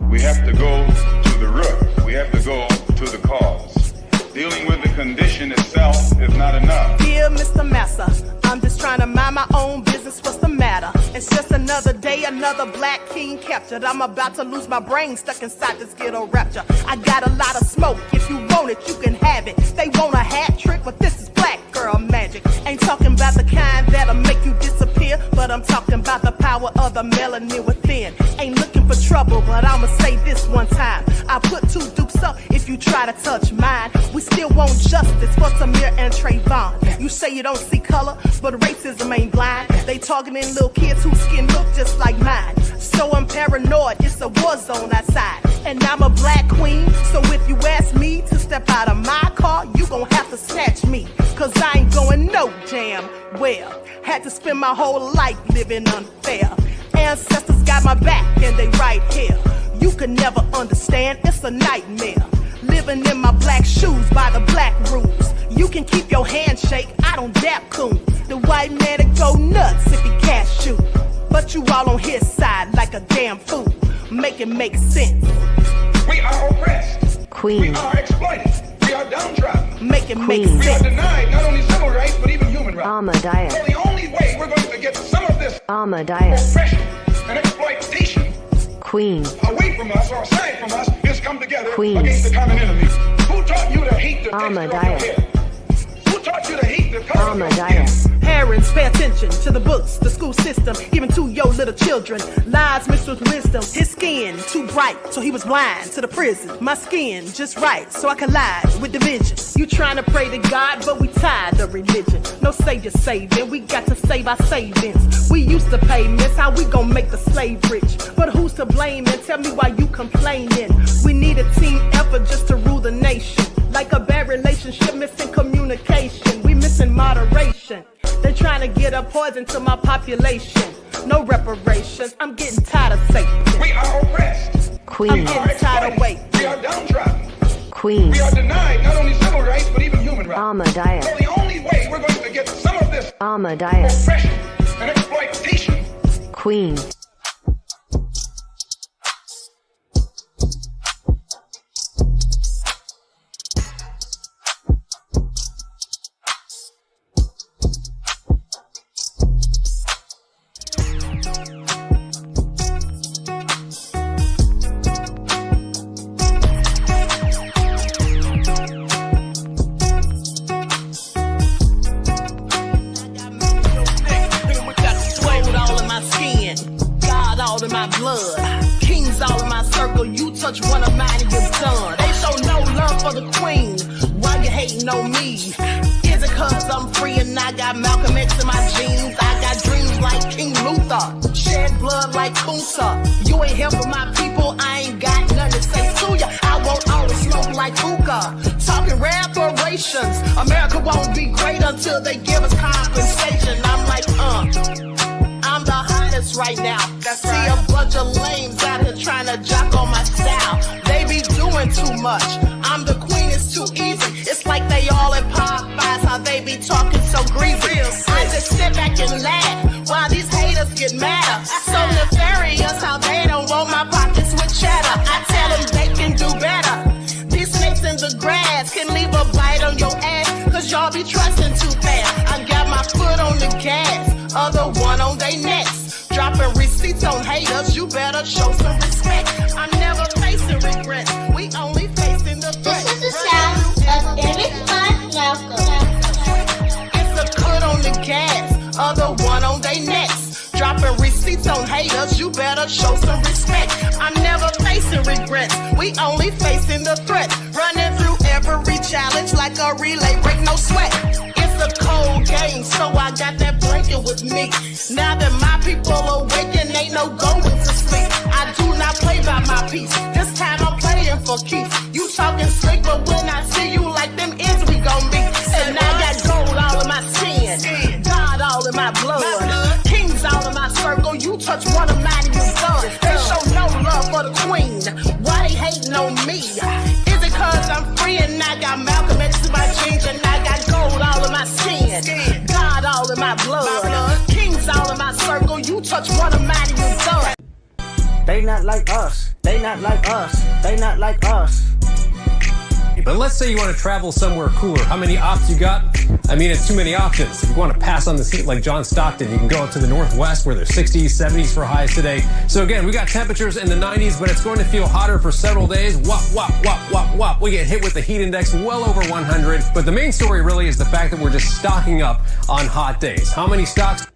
We have to go to the root. We have to go to the cause. Dealing with the condition itself is not enough. Dear Mr. Massa, I'm just trying to mind my own business. What's the matter? It's just another day, another black king captured. I'm about to lose my brain, stuck inside this ghetto rapture. I got a lot of smoke. If you want it, you can have it. They want a hat trick, but this is black girl magic. Ain't talking about the kind that'll make you disappear, but I'm talking about the power of the melanin within. Ain't looking for trouble, but I'ma say this one time. I put 2 dukes up if you try to touch mine. We still want justice for Samir and Trayvon. You say you don't see color, but racism ain't blind. They targeting little kids whose skin look just like mine. So I'm paranoid, it's a war zone outside. And I'm a black queen, so if you ask me to step out of my car, you gon' have to snatch me. Cause I ain't going no damn well. Had to spend my whole life living unfair. Ancestors got my back and they right here. You can never understand, it's a nightmare. Living in my black shoes by the black rules. You can keep your handshake, I don't dap coons. The white man to go nuts if he can't shoot. But you all on his side like a damn fool. Make it make sense. We are oppressed. Queen. We are exploited. We are downtrodden. Make it make We are sense. denied not only civil rights but even human rights. Ahmadiyyah. So the only way we're going to get some of this Ahmadiyyah. oppression and exploitation Queen. away from us or aside from us is come together Queen. against the common enemy. Who taught you to hate the texture of your Ahmadiyyah. hair? Who taught you to hate the color of your skin? Ahmadiyyah. Parents, pay attention to the books, the school system, even to your little children. Lies mixed with wisdom. His skin too bright, so he was blind to the prison. My skin just right, so I collide with division. You trying to pray to God, but we tired of religion. No savior saving, we got to save our savings. We used to pay miss, how we gon' make the slave rich? But who's to blame, and tell me why you complaining? We need a team effort just to rule the nation. Like a bad relationship, missing communication. We missing moderation. They trying to get a poison to my population. No reparations. I'm getting tired of Satan. We are oppressed. Queen. I'm getting tired of waiting. We are downtrodden. Queen. We are denied not only civil rights but even human rights. Ahmadiyyah. So the only way we're going to get some of this Ahmadiyyah. oppression and exploitation. Queen. Touch one of mine and you're done. They show no love for the queen. Why you hating on me? Is it cause I'm free and I got Malcolm X in my jeans? I got dreams like King Luther, shed blood like Kunsa. You ain't helping my people, I ain't got nothing to say to ya. I won't always smoke like hookah. Talking reparations. America won't be great until they give us compensation. I'm like, I'm the hottest right now. See a bunch of lames out here trying to jock on my style. They be doing too much. I'm the queen, it's too easy. It's like they all in Popeyes, how they be talking so greasy. I just sit back and laugh while these haters get madder. So nefarious how they don't want my pockets with cheddar. I tell them they can do better. These snakes in the grass can leave a bite on your ass, cause y'all be trusting too fast. I got my foot on the gas, other one on they necks. Dropping receipts on haters, you better show some respect. I'm never facing regrets, we only facing the threat. This is the sound of Eric Weinberg. It's a cut on the gas, other one on they necks. Dropping receipts on haters, you better show some respect. I'm never facing regrets, we only facing the threat. Running through every challenge like a relay, break no sweat. It's a cold game, so I got that blanket with me. Now that my people awaken, ain't no going to sleep. I do not play by my piece, this time I'm playing for keeps. You talking slick, but when I see you like them ends, we gon' meet. And I got gold all in my skin, God all in my blood, kings all in my circle. You touch one of mine and you're done. They show no love for the queen, why they hating on me? Is it cause I'm free and I got Malcolm X in my jeans, and I got gold all in my skin, God all in my blood, kings all in my circle. You touch one of mine and you're done. They They not like us. They not like us. They not like us. But let's say you want to travel somewhere cooler. How many opts you got? I mean, it's too many options. If you want to pass on this heat like John Stockton, you can go up to the Northwest where there's 60s, 70s for highs today. So again, we got temperatures in the 90s, but it's going to feel hotter for several days. Wop, wop, wop, wop, wop. We get hit with the heat index well over 100. But the main story really is the fact that we're just stocking up on hot days. How many stocks?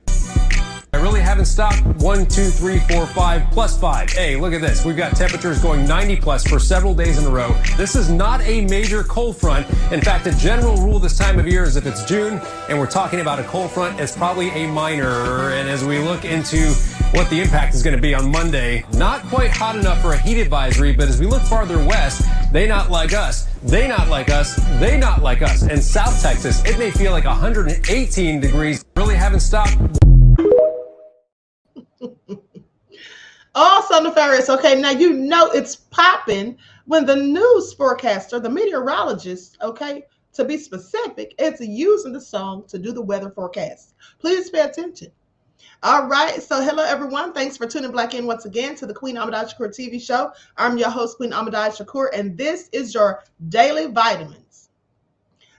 I really haven't stopped. 1, 2, 3, 4, 5, plus 5. Hey, look at this. We've got temperatures going 90 plus for several days in a row. This is not a major cold front. In fact, a general rule this time of year is if it's June and we're talking about a cold front, it's probably a minor. And as we look into what the impact is going to be on Monday, not quite hot enough for a heat advisory, but as we look farther west, they not like us. They not like us. They not like us. In South Texas, it may feel like 118 degrees. Really haven't stopped. Also nefarious. Okay, now you know it's popping when the news forecaster, the meteorologist, okay, to be specific, it's using the song to do the weather forecast. Please pay attention. All right, so hello everyone. Thanks for tuning back in once again to the Queen Ahmadiyyah Shakur TV show. I'm your host, Queen Ahmadiyyah Shakur, and this is your daily vitamins.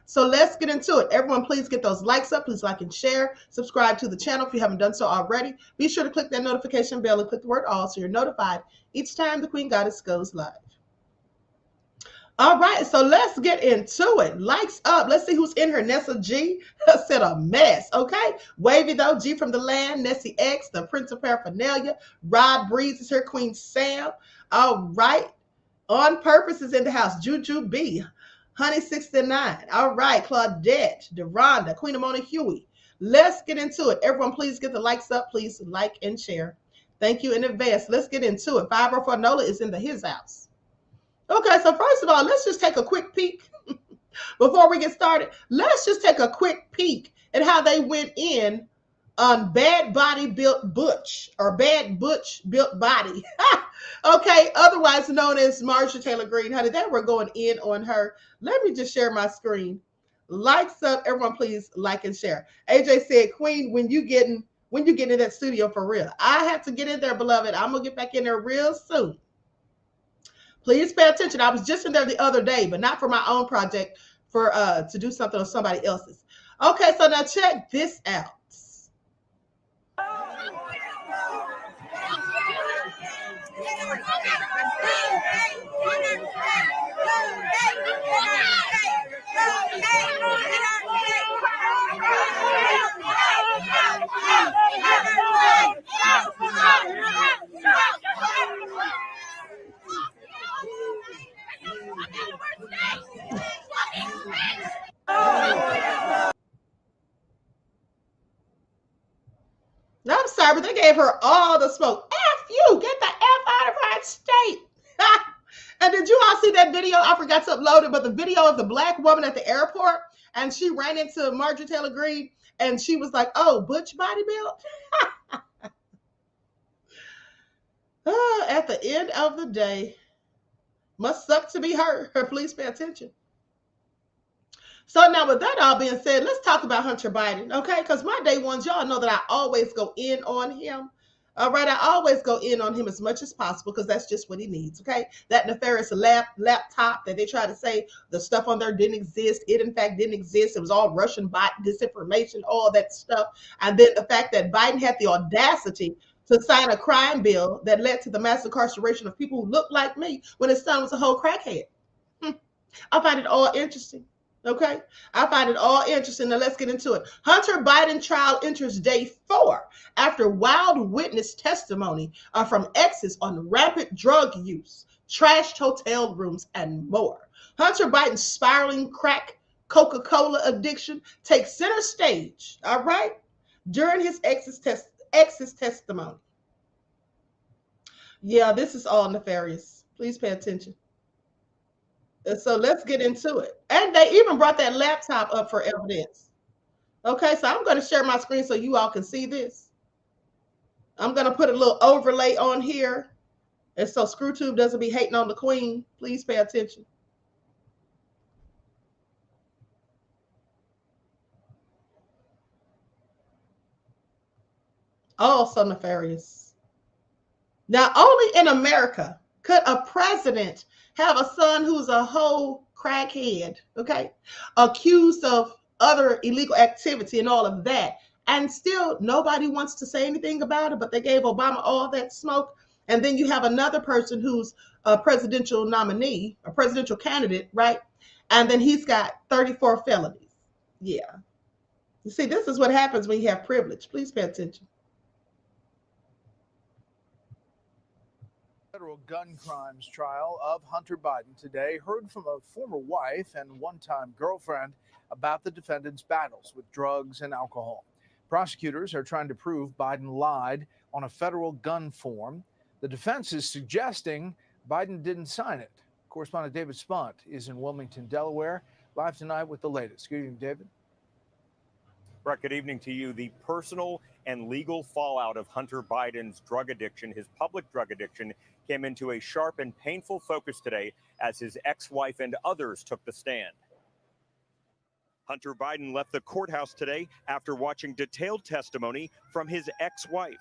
So let's get into it. Everyone, please get those likes up. Please like and share. Subscribe to the channel if you haven't done so already. Be sure to click that notification bell and click the word all so you're notified each time the Queen Goddess goes live. All right, so let's get into it. Likes up. Let's see who's in here. Nessa G said a mess, okay? Wavy, though, G from the land. Nessie X, the Prince of Paraphernalia. Rod Breeze is here. Queen Sam. All right. On Purpose is in the house. Juju B. Honey 69. All right. Claudette, Deronda, Queen Amona Huey. Let's get into it. Everyone, please get the likes up. Please like and share. Thank you in advance. Let's get into it. 504 Nola is in his house. Okay, so first of all, let's just take a quick peek before we get started. Let's just take a quick peek at how they went in on Bad Body Built Butch, or Bad Butch Built Body. Okay, otherwise known as Marjorie Taylor Greene. Honey, they were going in on her. Let me just share my screen. Likes up, everyone, please like and share. AJ said, Queen, when you get in that studio for real. I have to get in there, beloved. I'm gonna get back in there real soon. Please pay attention. I was just in there the other day, but not for my own project, for to do something on somebody else's. Okay, so now check this out. No, I'm sorry, but they gave her all the smoke. F you, get the F out of our state. And did you all see that video? I forgot to upload it, but the video of the black woman at the airport, and she ran into Marjorie Taylor Greene, and she was like, oh, Butch Body Built? At the end of the day, must suck to be her. Please pay attention. So now with that all being said, let's talk about Hunter Biden, okay? Because my day ones, y'all know that I always go in on him. All right, I always go in on him as much as possible because that's just what he needs, okay? That nefarious laptop that they try to say the stuff on there didn't exist. It, in fact, didn't exist. It was all Russian bot disinformation, all that stuff. And then the fact that Biden had the audacity to sign a crime bill that led to the mass incarceration of people who look like me when his son was a whole crackhead. I find it all interesting. Okay, I find it all interesting. Now let's get into it. Hunter Biden trial enters day 4 after wild witness testimony from exes on rampant drug use, trashed hotel rooms, and more. Hunter Biden's spiraling crack Coca-Cola addiction takes center stage, all right, during his ex's testimony. Yeah, this is all nefarious. Please pay attention. So let's get into it. And they even brought that laptop up for evidence. Okay, so I'm going to share my screen so you all can see this. I'm going to put a little overlay on here. And so ScrewTube doesn't be hating on the queen. Please pay attention. Oh, so nefarious. Now, only in America could a president have a son who's a whole crackhead, okay, accused of other illegal activity and all of that. And still, nobody wants to say anything about it, but they gave Obama all that smoke. And then you have another person who's a presidential nominee, a presidential candidate, right? And then he's got 34 felonies. Yeah. You see, this is what happens when you have privilege. Please pay attention. Federal gun crimes trial of Hunter Biden today heard from a former wife and one-time girlfriend about the defendant's battles with drugs and alcohol. Prosecutors are trying to prove Biden lied on a federal gun form. The defense is suggesting Biden didn't sign it. Correspondent David Spunt is in Wilmington, Delaware, live tonight with the latest. Good evening, David. Brett, good evening to you. The personal and legal fallout of Hunter Biden's drug addiction, his public drug addiction, came into a sharp and painful focus today as his ex-wife and others took the stand. Hunter Biden left the courthouse today after watching detailed testimony from his ex-wife.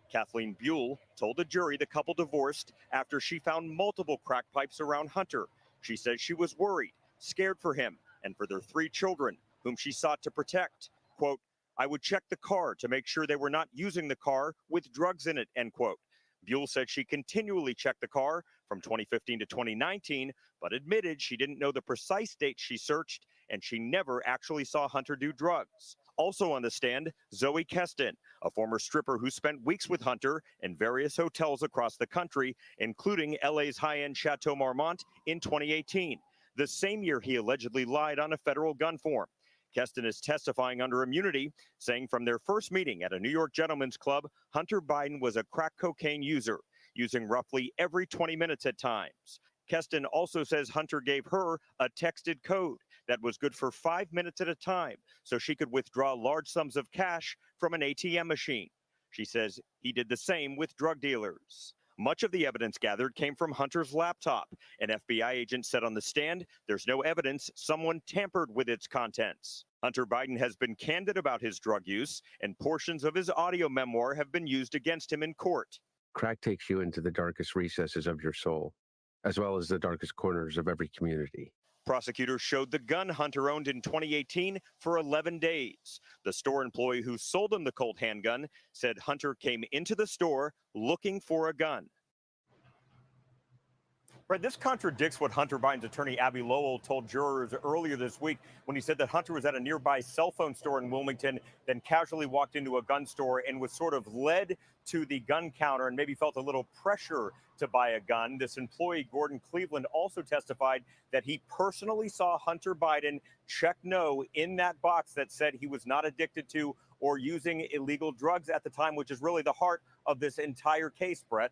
Kathleen Buell told the jury the couple divorced after she found multiple crack pipes around Hunter. She says she was worried, scared for him and for their 3 children, whom she sought to protect. Quote, I would check the car to make sure they were not using the car with drugs in it, end quote. Buell said she continually checked the car from 2015 to 2019, but admitted she didn't know the precise date she searched and she never actually saw Hunter do drugs. Also on the stand, Zoe Keston, a former stripper who spent weeks with Hunter in various hotels across the country, including LA's high-end Chateau Marmont in 2018, the same year he allegedly lied on a federal gun form. Keston is testifying under immunity, saying from their first meeting at a New York gentleman's club, Hunter Biden was a crack cocaine user, using roughly every 20 minutes at times. Keston also says Hunter gave her a texted code that was good for 5 minutes at a time, so she could withdraw large sums of cash from an ATM machine. She says he did the same with drug dealers. Much of the evidence gathered came from Hunter's laptop. An FBI agent said on the stand, there's no evidence someone tampered with its contents. Hunter Biden has been candid about his drug use, and portions of his audio memoir have been used against him in court. Crack takes you into the darkest recesses of your soul, as well as the darkest corners of every community. Prosecutors showed the gun Hunter owned in 2018 for 11 days. The store employee who sold him the Colt handgun said Hunter came into the store looking for a gun. Right, this contradicts what Hunter Biden's attorney, Abby Lowell, told jurors earlier this week when he said that Hunter was at a nearby cell phone store in Wilmington, then casually walked into a gun store and was sort of led to the gun counter and maybe felt a little pressure to buy a gun. This employee, Gordon Cleveland, also testified that he personally saw Hunter Biden check no in that box that said he was not addicted to or using illegal drugs at the time, which is really the heart of this entire case, Brett.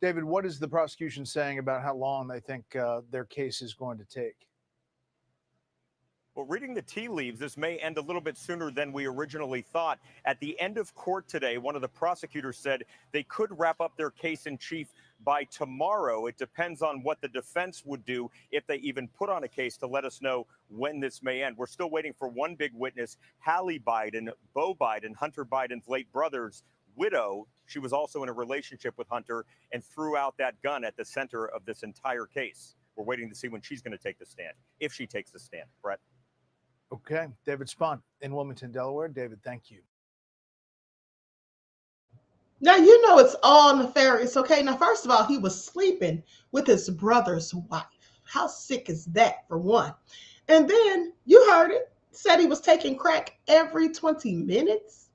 David, what is the prosecution saying about how long they think their case is going to take? Well, reading the tea leaves, this may end a little bit sooner than we originally thought. At the end of court today, one of the prosecutors said they could wrap up their case in chief by tomorrow. It depends on what the defense would do if they even put on a case to let us know when this may end. We're still waiting for one big witness, Hallie Biden, Beau Biden, Hunter Biden's late brother's widow. She was also in a relationship with Hunter and threw out that gun at the center of this entire case. We're waiting to see when she's going to take the stand, if she takes the stand. Brett. Okay. David Spunt in Wilmington, Delaware. David, thank you. Now, you know it's all nefarious, okay? Now, first of all, he was sleeping with his brother's wife. How sick is that, for one? And then, you heard it, said he was taking crack every 20 minutes.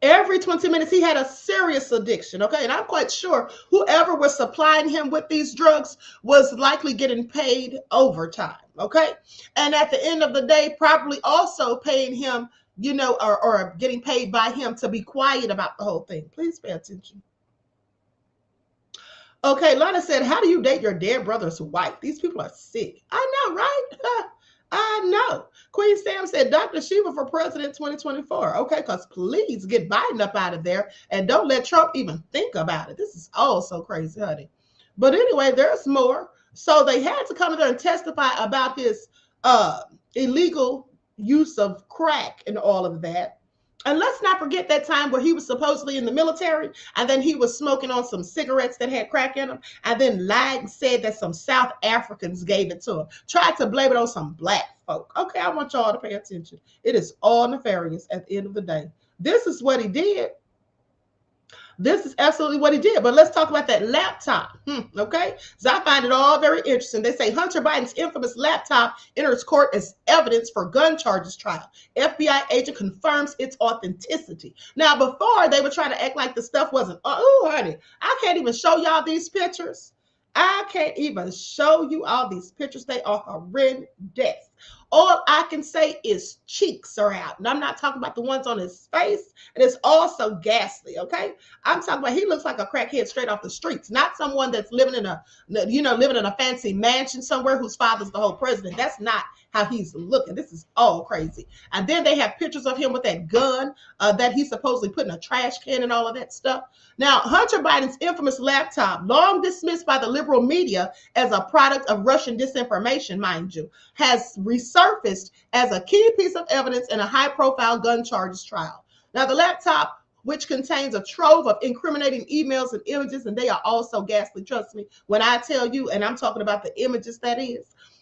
Every 20 minutes, he had a serious addiction, okay? And I'm quite sure whoever was supplying him with these drugs was likely getting paid overtime, okay? And at the end of the day, probably also paying him, you know, or getting paid by him to be quiet about the whole thing. Please pay attention. Okay, Lana said, how do you date your dead brother's wife? These people are sick. I know, right? I know. Queen Sam said, Dr. Shiva for president 2024. Okay, because please get Biden up out of there and don't let Trump even think about it. This is all so crazy, honey. But anyway, there's more. So they had to come in there and testify about his illegal use of crack and all of that. And let's not forget that time where he was supposedly in the military and then he was smoking on some cigarettes that had crack in them and then lied and said that some South Africans gave it to him. Tried to blame it on some black folk. Okay, I want y'all to pay attention. It is all nefarious at the end of the day. This is what he did. This is absolutely what he did. But let's talk about that laptop. Okay. So I find it all very interesting. They say Hunter Biden's infamous laptop enters court as evidence for gun charges trial. FBI agent confirms its authenticity. Now, before they were trying to act like the stuff wasn't, oh, honey, I can't even show y'all these pictures. I can't even show you all these pictures. They are horrendous. All I can say is cheeks are out. And I'm not talking about the ones on his face. And it's also ghastly, okay? I'm talking about he looks like a crackhead straight off the streets, not someone that's living in a fancy mansion somewhere whose father's the whole president. That's not how he's looking. This is all crazy. And then they have pictures of him with that gun that he supposedly put in a trash can and all of that stuff. Now, Hunter Biden's infamous laptop, long dismissed by the liberal media as a product of Russian disinformation, mind you, has resurfaced as a key piece of evidence in a high-profile gun charges trial. Now, the laptop, which contains a trove of incriminating emails and images, and they are also ghastly, trust me, when I tell you, and I'm talking about the images that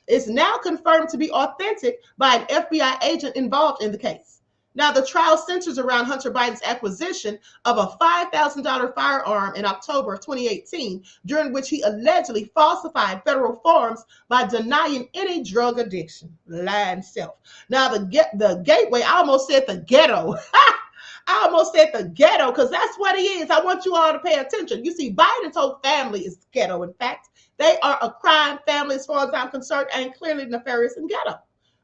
is now confirmed to be authentic by an FBI agent involved in the case. Now, the trial centers around Hunter Biden's acquisition of a $5,000 firearm in October of 2018, during which he allegedly falsified federal forms by denying any drug addiction. Lying self. Now, the gateway, I almost said the ghetto. I almost said the ghetto because that's what he is. I want you all to pay attention. You see, Biden's whole family is ghetto. In fact, they are a crime family as far as I'm concerned and clearly nefarious and ghetto.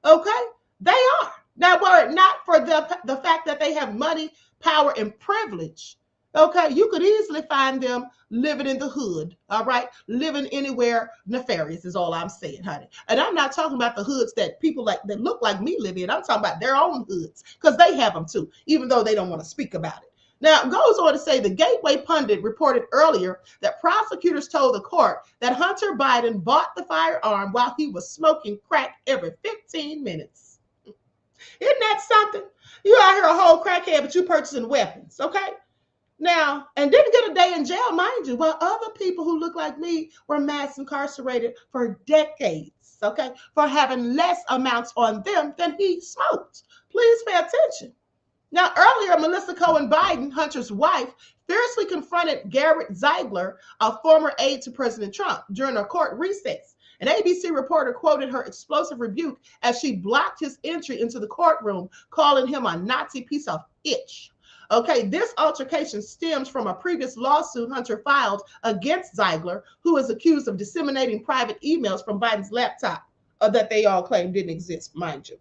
Okay? They are. Now, were it not for the fact that they have money, power, and privilege, okay, you could easily find them living in the hood, all right? Living anywhere nefarious is all I'm saying, honey. And I'm not talking about the hoods that people that look like me live in. I'm talking about their own hoods because they have them too, even though they don't want to speak about it. Now, it goes on to say the Gateway pundit reported earlier that prosecutors told the court that Hunter Biden bought the firearm while he was smoking crack every 15 minutes. Isn't that something? You out here a whole crackhead, but you purchasing weapons, okay? Now, and didn't get a day in jail, mind you, while other people who look like me were mass incarcerated for decades, okay, for having less amounts on them than he smoked. Please pay attention. Now, earlier, Melissa Cohen Biden, Hunter's wife, fiercely confronted Garrett Ziegler, a former aide to President Trump, during a court recess. An ABC reporter quoted her explosive rebuke as she blocked his entry into the courtroom, calling him a Nazi piece of itch. Okay, this altercation stems from a previous lawsuit Hunter filed against Ziegler, who is accused of disseminating private emails from Biden's laptop that they all claim didn't exist, mind you.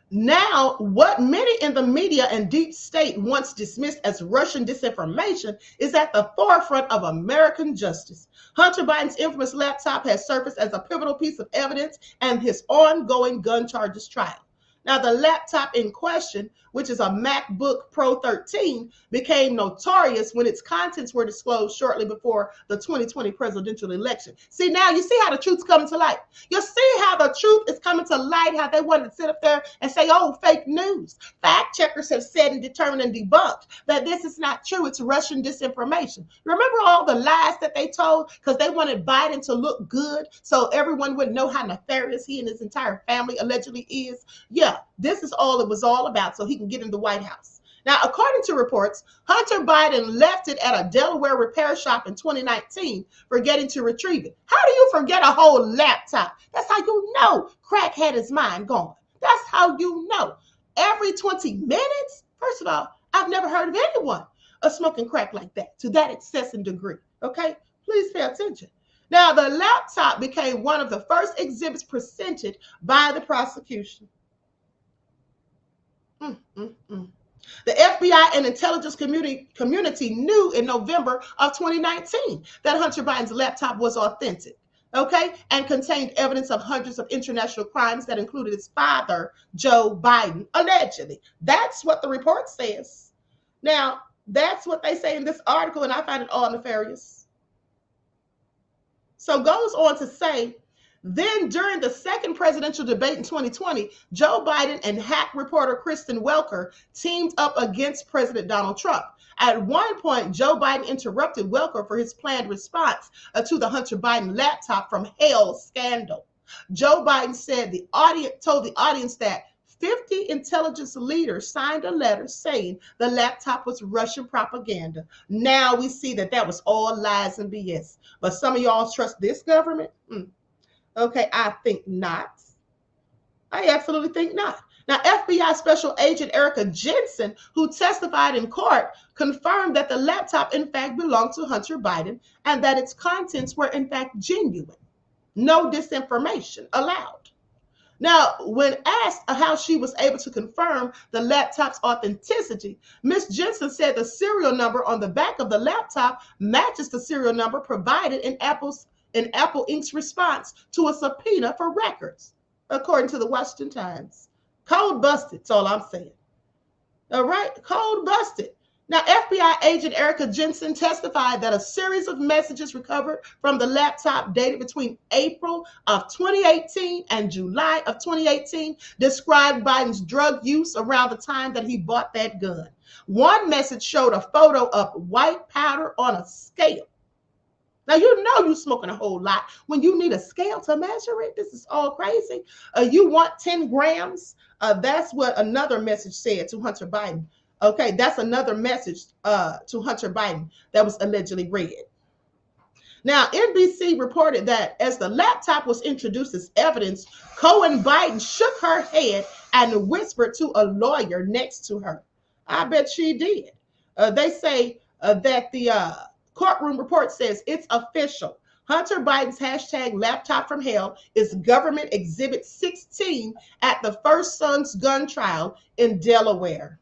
Now, what many in the media and deep state once dismissed as Russian disinformation is at the forefront of American justice. Hunter Biden's infamous laptop has surfaced as a pivotal piece of evidence in his ongoing gun charges trial. Now, the laptop in question, which is a MacBook Pro 13, became notorious when its contents were disclosed shortly before the 2020 presidential election. See, now you see how the truth's coming to light. You see how the truth is coming to light, how they wanted to sit up there and say, oh, fake news. Fact checkers have said and determined and debunked that this is not true. It's Russian disinformation. Remember all the lies that they told because they wanted Biden to look good so everyone would know how nefarious he and his entire family allegedly is? Yeah. This is all it was all about so he can get in the White House. Now, according to reports, Hunter Biden left it at a Delaware repair shop in 2019, forgetting to retrieve it. How do you forget a whole laptop? That's how you know crack had his mind gone. That's how you know. Every 20 minutes? First of all, I've never heard of anyone smoking crack like that to that excessive degree. Okay? Please pay attention. Now, the laptop became one of the first exhibits presented by the prosecution. The FBI and intelligence community knew in November of 2019 that Hunter Biden's laptop was authentic, okay, and contained evidence of hundreds of international crimes that included his father, Joe Biden, allegedly. That's what the report says. Now, that's what they say in this article, and I find it all nefarious. So goes on to say Then during the second presidential debate in 2020, Joe Biden and hack reporter Kristen Welker teamed up against President Donald Trump. At one point, Joe Biden interrupted Welker for his planned response to the Hunter Biden laptop from hell scandal. Joe Biden told the audience that 50 intelligence leaders signed a letter saying the laptop was Russian propaganda. Now we see that that was all lies and BS. But some of y'all trust this government? Okay, I think not. I absolutely think not. Now, FBI Special Agent Erica Jensen, who testified in court, confirmed that the laptop in fact belonged to Hunter Biden and that its contents were in fact genuine. No disinformation allowed. Now, when asked how she was able to confirm the laptop's authenticity, Ms. Jensen said the serial number on the back of the laptop matches the serial number provided in Apple Inc.'s response to a subpoena for records, according to the Washington Times. Code busted, that's all I'm saying. All right, code busted. Now, FBI agent Erica Jensen testified that a series of messages recovered from the laptop dated between April of 2018 and July of 2018 described Biden's drug use around the time that he bought that gun. One message showed a photo of white powder on a scale. Now, you know you're smoking a whole lot when you need a scale to measure it. This is all crazy. You want 10 grams? That's what another message said to Hunter Biden. Okay, that's another message to Hunter Biden that was allegedly read. Now, NBC reported that as the laptop was introduced as evidence, Cohen Biden shook her head and whispered to a lawyer next to her. I bet she did. They say that the courtroom report says it's official. Hunter Biden's hashtag laptop from hell is government exhibit 16 at the First Sons gun trial in Delaware.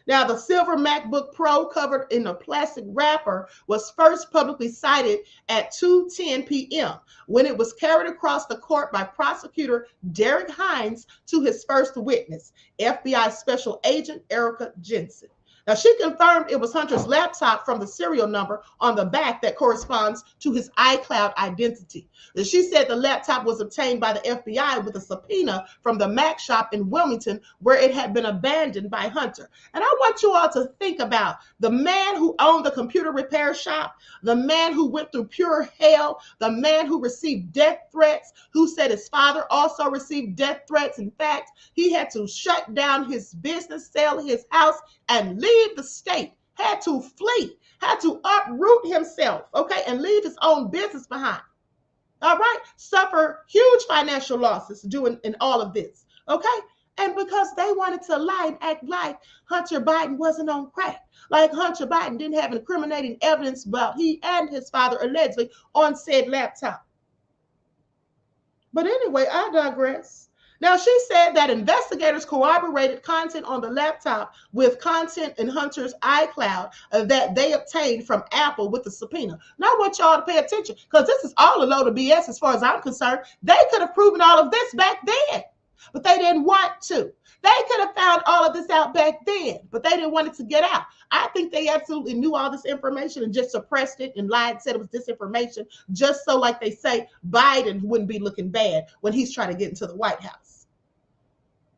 Now, the silver MacBook Pro covered in a plastic wrapper was first publicly cited at 2:10 p.m. when it was carried across the court by prosecutor Derek Hines to his first witness, FBI Special Agent Erica Jensen. Now, she confirmed it was Hunter's laptop from the serial number on the back that corresponds to his iCloud identity. She said the laptop was obtained by the FBI with a subpoena from the Mac shop in Wilmington, where it had been abandoned by Hunter. And I want you all to think about the man who owned the computer repair shop, the man who went through pure hell, the man who received death threats, who said his father also received death threats. In fact, he had to shut down his business, sell his house, and leave the state, had to flee, had to uproot himself, okay, and leave his own business behind. All right, suffer huge financial losses doing in all of this, okay? And because they wanted to lie and act like Hunter Biden wasn't on crack, like Hunter Biden didn't have incriminating evidence about he and his father allegedly on said laptop. But anyway, I digress. Now, she said that investigators corroborated content on the laptop with content in Hunter's iCloud that they obtained from Apple with the subpoena. Now, I want y'all to pay attention because this is all a load of BS as far as I'm concerned. They could have proven all of this back then, but they didn't want to. They could have found all of this out back then, but they didn't want it to get out. I think they absolutely knew all this information and just suppressed it and lied, said it was disinformation, just so, like they say, Biden wouldn't be looking bad when he's trying to get into the White House.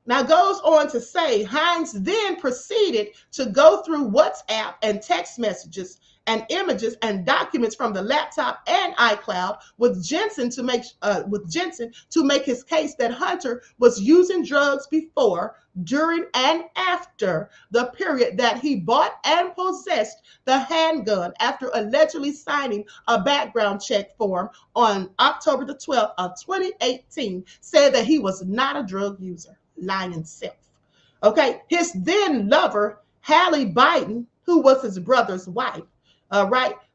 Now, goes on to say, Hines then proceeded to go through WhatsApp and text messages and images and documents from the laptop and iCloud with Jensen to make his case that Hunter was using drugs before, during, and after the period that he bought and possessed the handgun after allegedly signing a background check form on October the 12th of 2018, said that he was not a drug user. Lying self. Okay, his then lover, Hallie Biden, who was his brother's wife,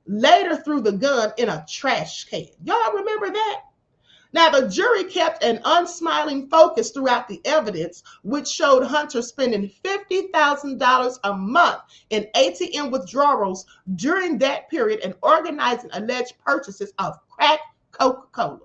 later threw the gun in a trash can. Y'all remember that? Now, the jury kept an unsmiling focus throughout the evidence, which showed Hunter spending $50,000 a month in ATM withdrawals during that period and organizing alleged purchases of crack Coca-Cola.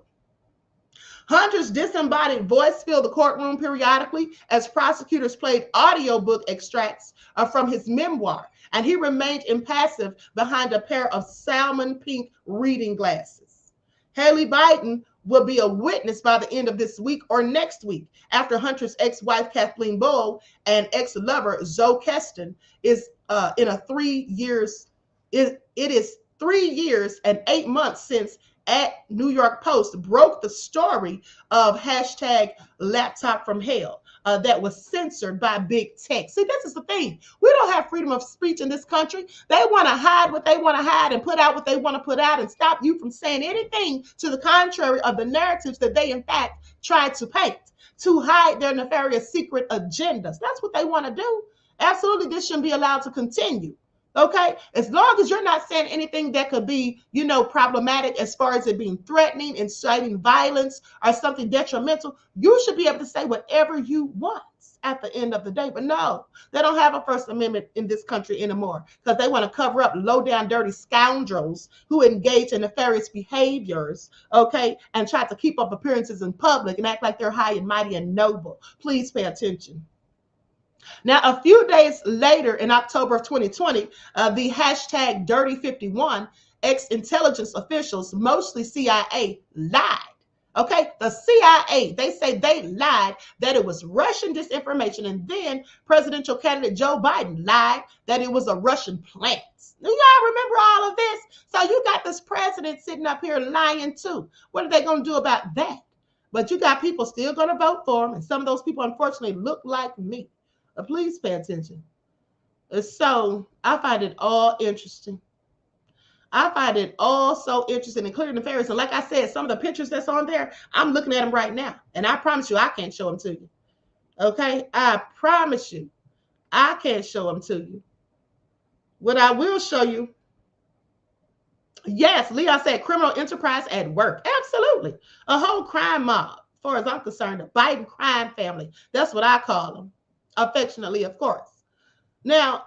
Hunter's disembodied voice filled the courtroom periodically as prosecutors played audiobook extracts from his memoir, and he remained impassive behind a pair of salmon pink reading glasses. Hallie Biden will be a witness by the end of this week or next week, after Hunter's ex-wife Kathleen Buell and ex-lover Zoe Keston is in a 3 years. It is 3 years and 8 months since at New York Post broke the story of hashtag laptop from hell that was censored by big tech. See, this is the thing. We don't have freedom of speech in this country. They want to hide what they want to hide and put out what they want to put out and stop you from saying anything to the contrary of the narratives that they, in fact, tried to paint to hide their nefarious secret agendas. That's what they want to do. Absolutely, this shouldn't be allowed to continue. Okay, as long as you're not saying anything that could be, problematic as far as it being threatening, inciting violence, or something detrimental, you should be able to say whatever you want at the end of the day. But no, they don't have a First Amendment in this country anymore because they want to cover up low down, dirty scoundrels who engage in nefarious behaviors, okay, and try to keep up appearances in public and act like they're high and mighty and noble. Please pay attention. Now, a few days later in October of 2020, the hashtag Dirty51 ex-intelligence officials, mostly CIA, lied. Okay, the CIA, they say they lied that it was Russian disinformation. And then presidential candidate Joe Biden lied that it was a Russian plant. Do y'all remember all of this? So you got this president sitting up here lying too. What are they going to do about that? But you got people still going to vote for him. And some of those people, unfortunately, look like me. Please pay attention. So I find it all interesting. I find it all so interesting and clear and nefarious. And like I said, some of the pictures that's on there, I'm looking at them right now. And I promise you, I can't show them to you. Okay? I promise you, I can't show them to you. What I will show you, yes, Leon said criminal enterprise at work. Absolutely. A whole crime mob, as far as I'm concerned, a Biden crime family. That's what I call them. Affectionately, of course. Now,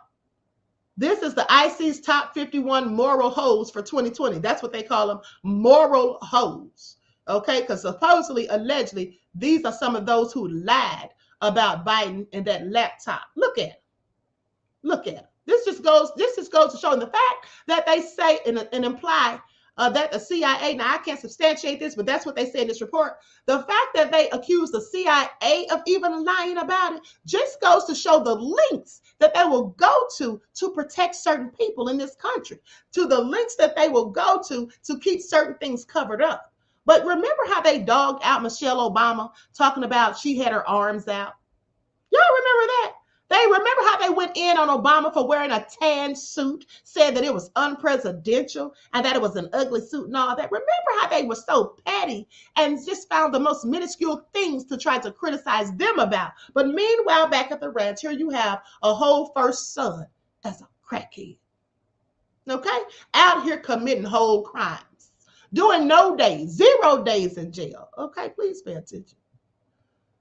this is the IC's top 51 moral hoes for 2020. That's what they call them, moral hoes. Okay, because supposedly, allegedly, these are some of those who lied about Biden and that laptop. Look at it. Look at it. This just goes to show the fact that they say and imply that the CIA, now I can't substantiate this, but that's what they say in this report. The fact that they accuse the CIA of even lying about it just goes to show the lengths that they will go to protect certain people in this country, to the lengths that they will go to keep certain things covered up. But remember how they dogged out Michelle Obama, talking about she had her arms out? Y'all remember that? They remember how they went in on Obama for wearing a tan suit, said that it was unpresidential and that it was an ugly suit and all that. Remember how they were so petty and just found the most minuscule things to try to criticize them about. But meanwhile, back at the ranch, here you have a whole first son as a crackhead. Okay? Out here committing whole crimes, doing no days, 0 days in jail. Okay? Please pay attention.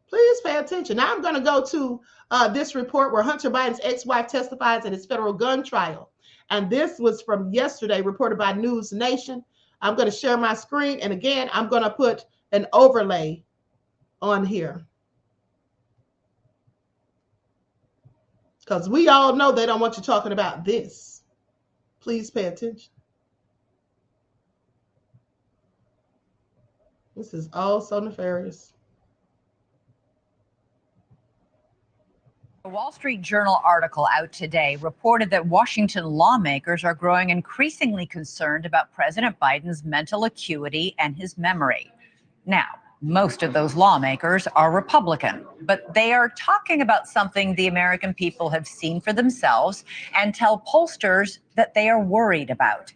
Please pay attention. Now I'm going to go to this report where Hunter Biden's ex-wife testifies in his federal gun trial. And this was from yesterday, reported by NewsNation. I'm going to share my screen. And again, I'm going to put an overlay on here, because we all know they don't want you talking about this. Please pay attention. This is all so nefarious. A Wall Street Journal article out today reported that Washington lawmakers are growing increasingly concerned about President Biden's mental acuity and his memory. Now, most of those lawmakers are Republican, but they are talking about something the American people have seen for themselves and tell pollsters that they are worried about.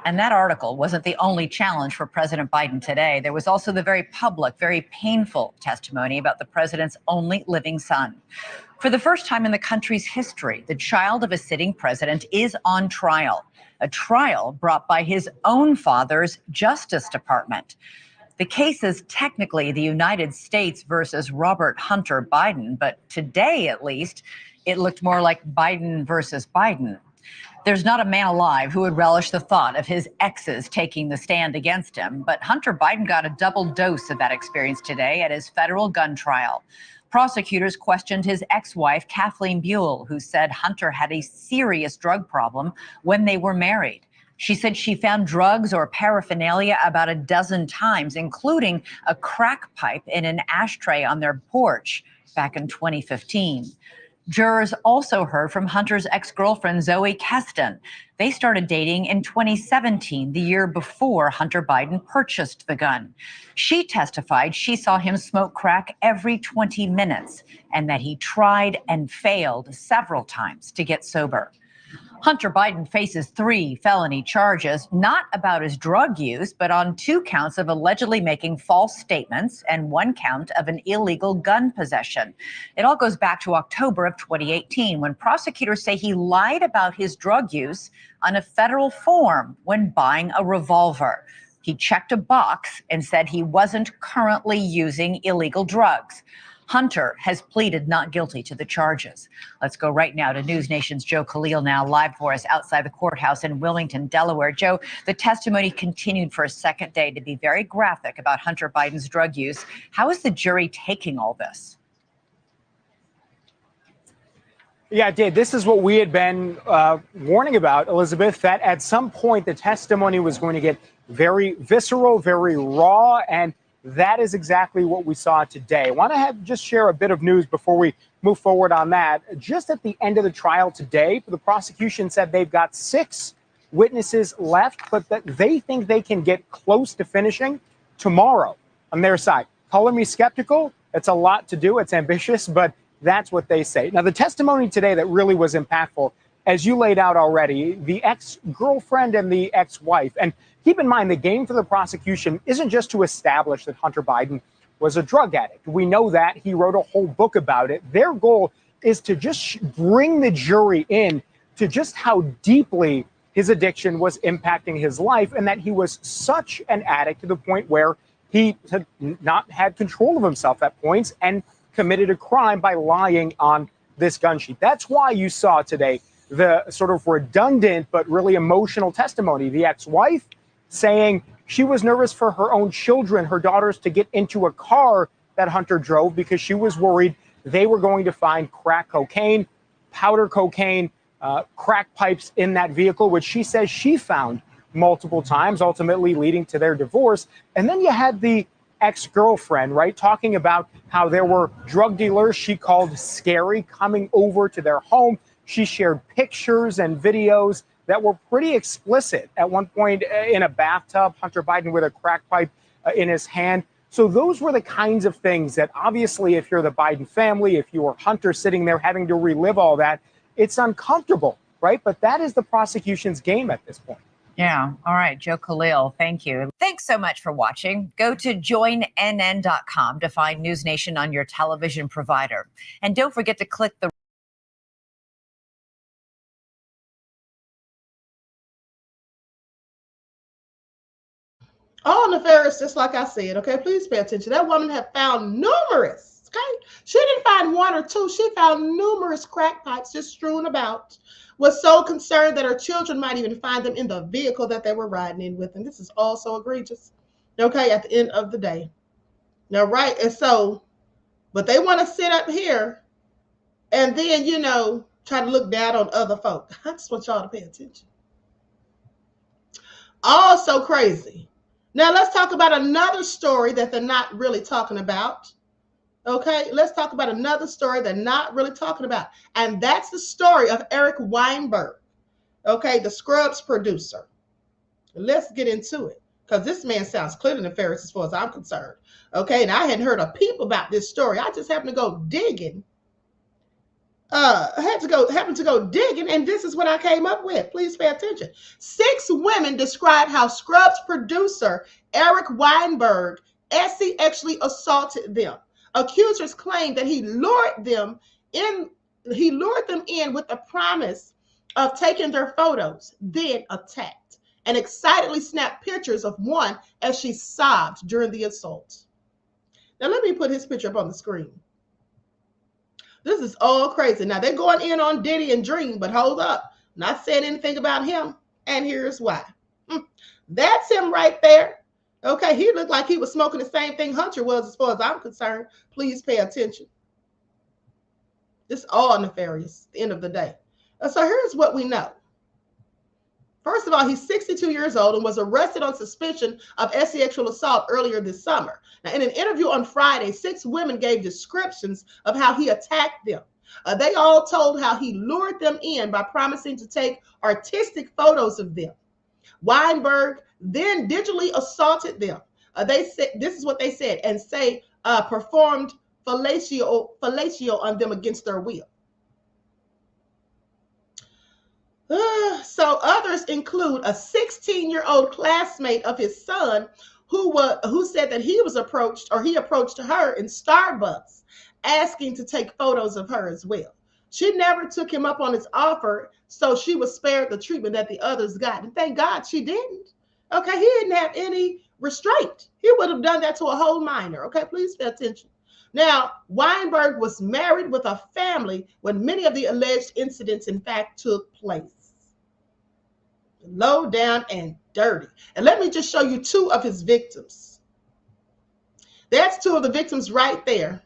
And that article wasn't the only challenge for President Biden today. There was also the very public, very painful testimony about the president's only living son. For the first time in the country's history, the child of a sitting president is on trial, a trial brought by his own father's Justice Department. The case is technically the United States versus Robert Hunter Biden, but today, at least, it looked more like Biden versus Biden. There's not a man alive who would relish the thought of his exes taking the stand against him, but Hunter Biden got a double dose of that experience today at his federal gun trial. Prosecutors questioned his ex-wife, Kathleen Buell, who said Hunter had a serious drug problem when they were married. She said she found drugs or paraphernalia about a dozen times, including a crack pipe in an ashtray on their porch back in 2015. Jurors also heard from Hunter's ex-girlfriend, Zoe Keston. They started dating in 2017, the year before Hunter Biden purchased the gun. She testified she saw him smoke crack every 20 minutes and that he tried and failed several times to get sober. Hunter Biden faces 3 felony charges, not about his drug use, but on 2 counts of allegedly making false statements and 1 count of an illegal gun possession. It all goes back to October of 2018, when prosecutors say he lied about his drug use on a federal form when buying a revolver. He checked a box and said he wasn't currently using illegal drugs. Hunter has pleaded not guilty to the charges. Let's go right now to NewsNation's Joe Khalil, now live for us outside the courthouse in Wilmington, Delaware. Joe, the testimony continued for a second day to be very graphic about Hunter Biden's drug use. How is the jury taking all this? Yeah, it did. This is what we had been warning about, Elizabeth, that at some point the testimony was going to get very visceral, very raw, and that is exactly what we saw today. I want to just share a bit of news before we move forward on that. Just at the end of the trial today, the prosecution said they've got 6 witnesses left, but that they think they can get close to finishing tomorrow on their side. Color me skeptical. It's a lot to do. It's ambitious, but that's what they say. Now, the testimony today that really was impactful, as you laid out already, the ex-girlfriend and the ex-wife. And keep in mind, the game for the prosecution isn't just to establish that Hunter Biden was a drug addict. We know that. He wrote a whole book about it. Their goal is to just bring the jury in to just how deeply his addiction was impacting his life, and that he was such an addict to the point where he had not had control of himself at points and committed a crime by lying on this gun sheet. That's why you saw today the sort of redundant but really emotional testimony. The ex-wife saying she was nervous for her own children, her daughters, to get into a car that Hunter drove because she was worried they were going to find crack cocaine, powder cocaine, crack pipes in that vehicle, which she says she found multiple times, ultimately leading to their divorce. And then you had the ex-girlfriend, right, talking about how there were drug dealers she called scary coming over to their home. She shared pictures and videos that were pretty explicit. At one point in a bathtub, Hunter Biden with a crack pipe in his hand. So those were the kinds of things that obviously, if you're the Biden family, if you were Hunter sitting there having to relive all that, it's uncomfortable, right? But that is the prosecution's game at this point. Yeah. All right. Joe Khalil, thank you. Thanks so much for watching. Go to joinnn.com to find NewsNation on your television provider. And don't forget to click the all nefarious, just like I said, okay? Please pay attention. That woman had found numerous, okay? She didn't find 1 or 2. She found numerous crack pipes just strewn about. Was so concerned that her children might even find them in the vehicle that they were riding in with. And this is all so egregious, okay, at the end of the day. Now, right, and so, but they want to sit up here and then, you know, try to look down on other folk. I just want y'all to pay attention. All so crazy. Now, let's talk about another story that they're not really talking about. Okay, let's talk about another story they're not really talking about. And that's the story of Eric Weinberg, okay, the Scrubs producer. Let's get into it, because this man sounds clearly nefarious as far as I'm concerned. Okay, and I hadn't heard a peep about this story. I just happened to go digging. Happened to go digging, and this is what I came up with. Please pay attention. 6 women describe how Scrubs producer Eric Weinberg actually assaulted them. Accusers claim that he lured them in with the promise of taking their photos, then attacked, and excitedly snapped pictures of one as she sobbed during the assault. Now let me put his picture up on the screen. This is all crazy. Now they're going in on Diddy and Dream, but hold up. Not saying anything about him, and here's why. That's him right there. Okay, he looked like he was smoking the same thing Hunter was, as far as I'm concerned. Please pay attention. It's all nefarious at the end of the day. So here's what we know. First of all, he's 62 years old and was arrested on suspicion of sexual assault earlier this summer. Now, in an interview on Friday, 6 women gave descriptions of how he attacked them. They all told how he lured them in by promising to take artistic photos of them. Weinberg then digitally assaulted them. They said, this is what they said, and say performed fellatio on them against their will. So others include a 16-year-old classmate of his son who said that he approached her in Starbucks asking to take photos of her as well. She never took him up on his offer, so she was spared the treatment that the others got. And thank God she didn't. Okay, he didn't have any restraint. He would have done that to a whole minor. Okay, please pay attention. Now, Weinberg was married with a family when many of the alleged incidents, in fact, took place. Low down and dirty. And let me just show you 2 of his victims. That's 2 of the victims right there.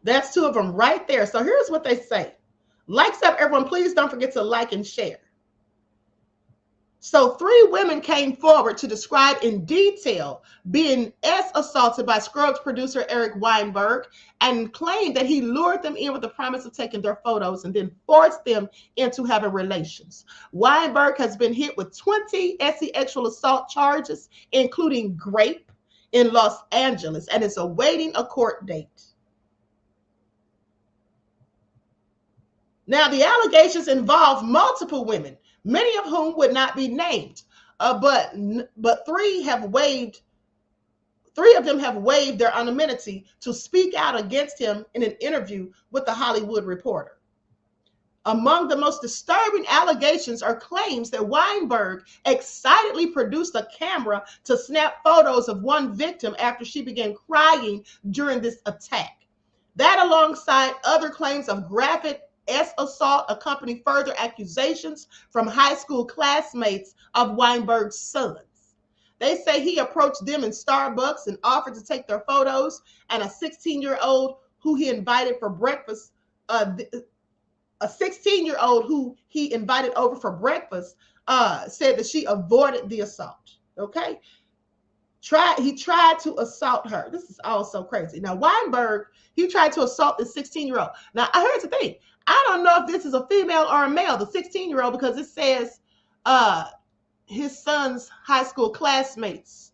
That's 2 of them right there. So here's what they say. Likes up, everyone. Please don't forget to like and share. So 3 women came forward to describe in detail being assaulted by Scrubs producer Eric Weinberg and claimed that he lured them in with the promise of taking their photos and then forced them into having relations. Weinberg has been hit with 20 sexual assault charges, including rape in Los Angeles, and is awaiting a court date. Now, the allegations involve multiple women, many of whom would not be named, but 3 of them have waived their anonymity to speak out against him in an interview with The Hollywood Reporter. Among the most disturbing allegations are claims that Weinberg excitedly produced a camera to snap photos of one victim after she began crying during this attack. That, alongside other claims of graphic assault, accompany further accusations from high school classmates of Weinberg's sons. They say he approached them in Starbucks and offered to take their photos, and a 16-year-old who he invited for breakfast, said that she avoided the assault. Okay, he tried to assault her. This is all so crazy. Now, Weinberg, he tried to assault this 16-year-old. Now, here's the thing. I don't know if this is a female or a male, the 16-year-old, because it says his son's high school classmates.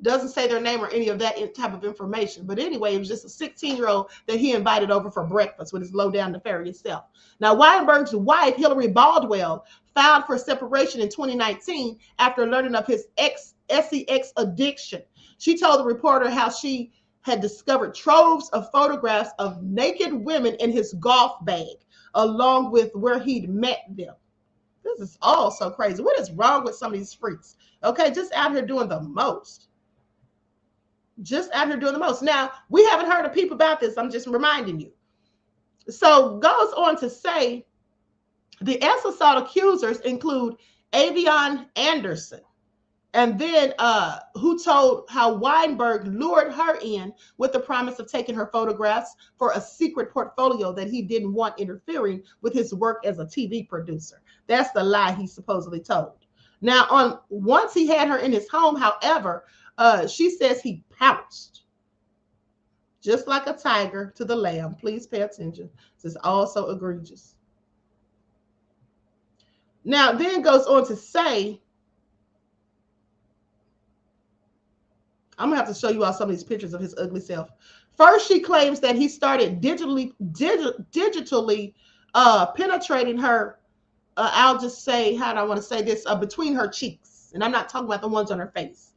Doesn't say their name or any of that type of information. But anyway, it was just a 16-year-old that he invited over for breakfast with his low-down nefarious self. Now, Weinberg's wife, Hillary Baldwell, filed for separation in 2019 after learning of his sex addiction. She told the reporter how she had discovered troves of photographs of naked women in his golf bag, along with where he'd met them. This is all so crazy. What is wrong with some of these freaks? Okay, just out here doing the most. Just out here doing the most. Now, we haven't heard a peep about this. I'm just reminding you. So goes on to say the assault accusers include Avion Anderson, and then who told how Weinberg lured her in with the promise of taking her photographs for a secret portfolio that he didn't want interfering with his work as a TV producer. That's the lie he supposedly told. Now, once he had her in his home, however, she says he pounced, just like a tiger to the lamb. Please pay attention. This is also egregious. Now, then goes on to say, I'm going to have to show you all some of these pictures of his ugly self. First, she claims that he started digitally penetrating her. I'll just say, how do I want to say this? Between her cheeks. And I'm not talking about the ones on her face.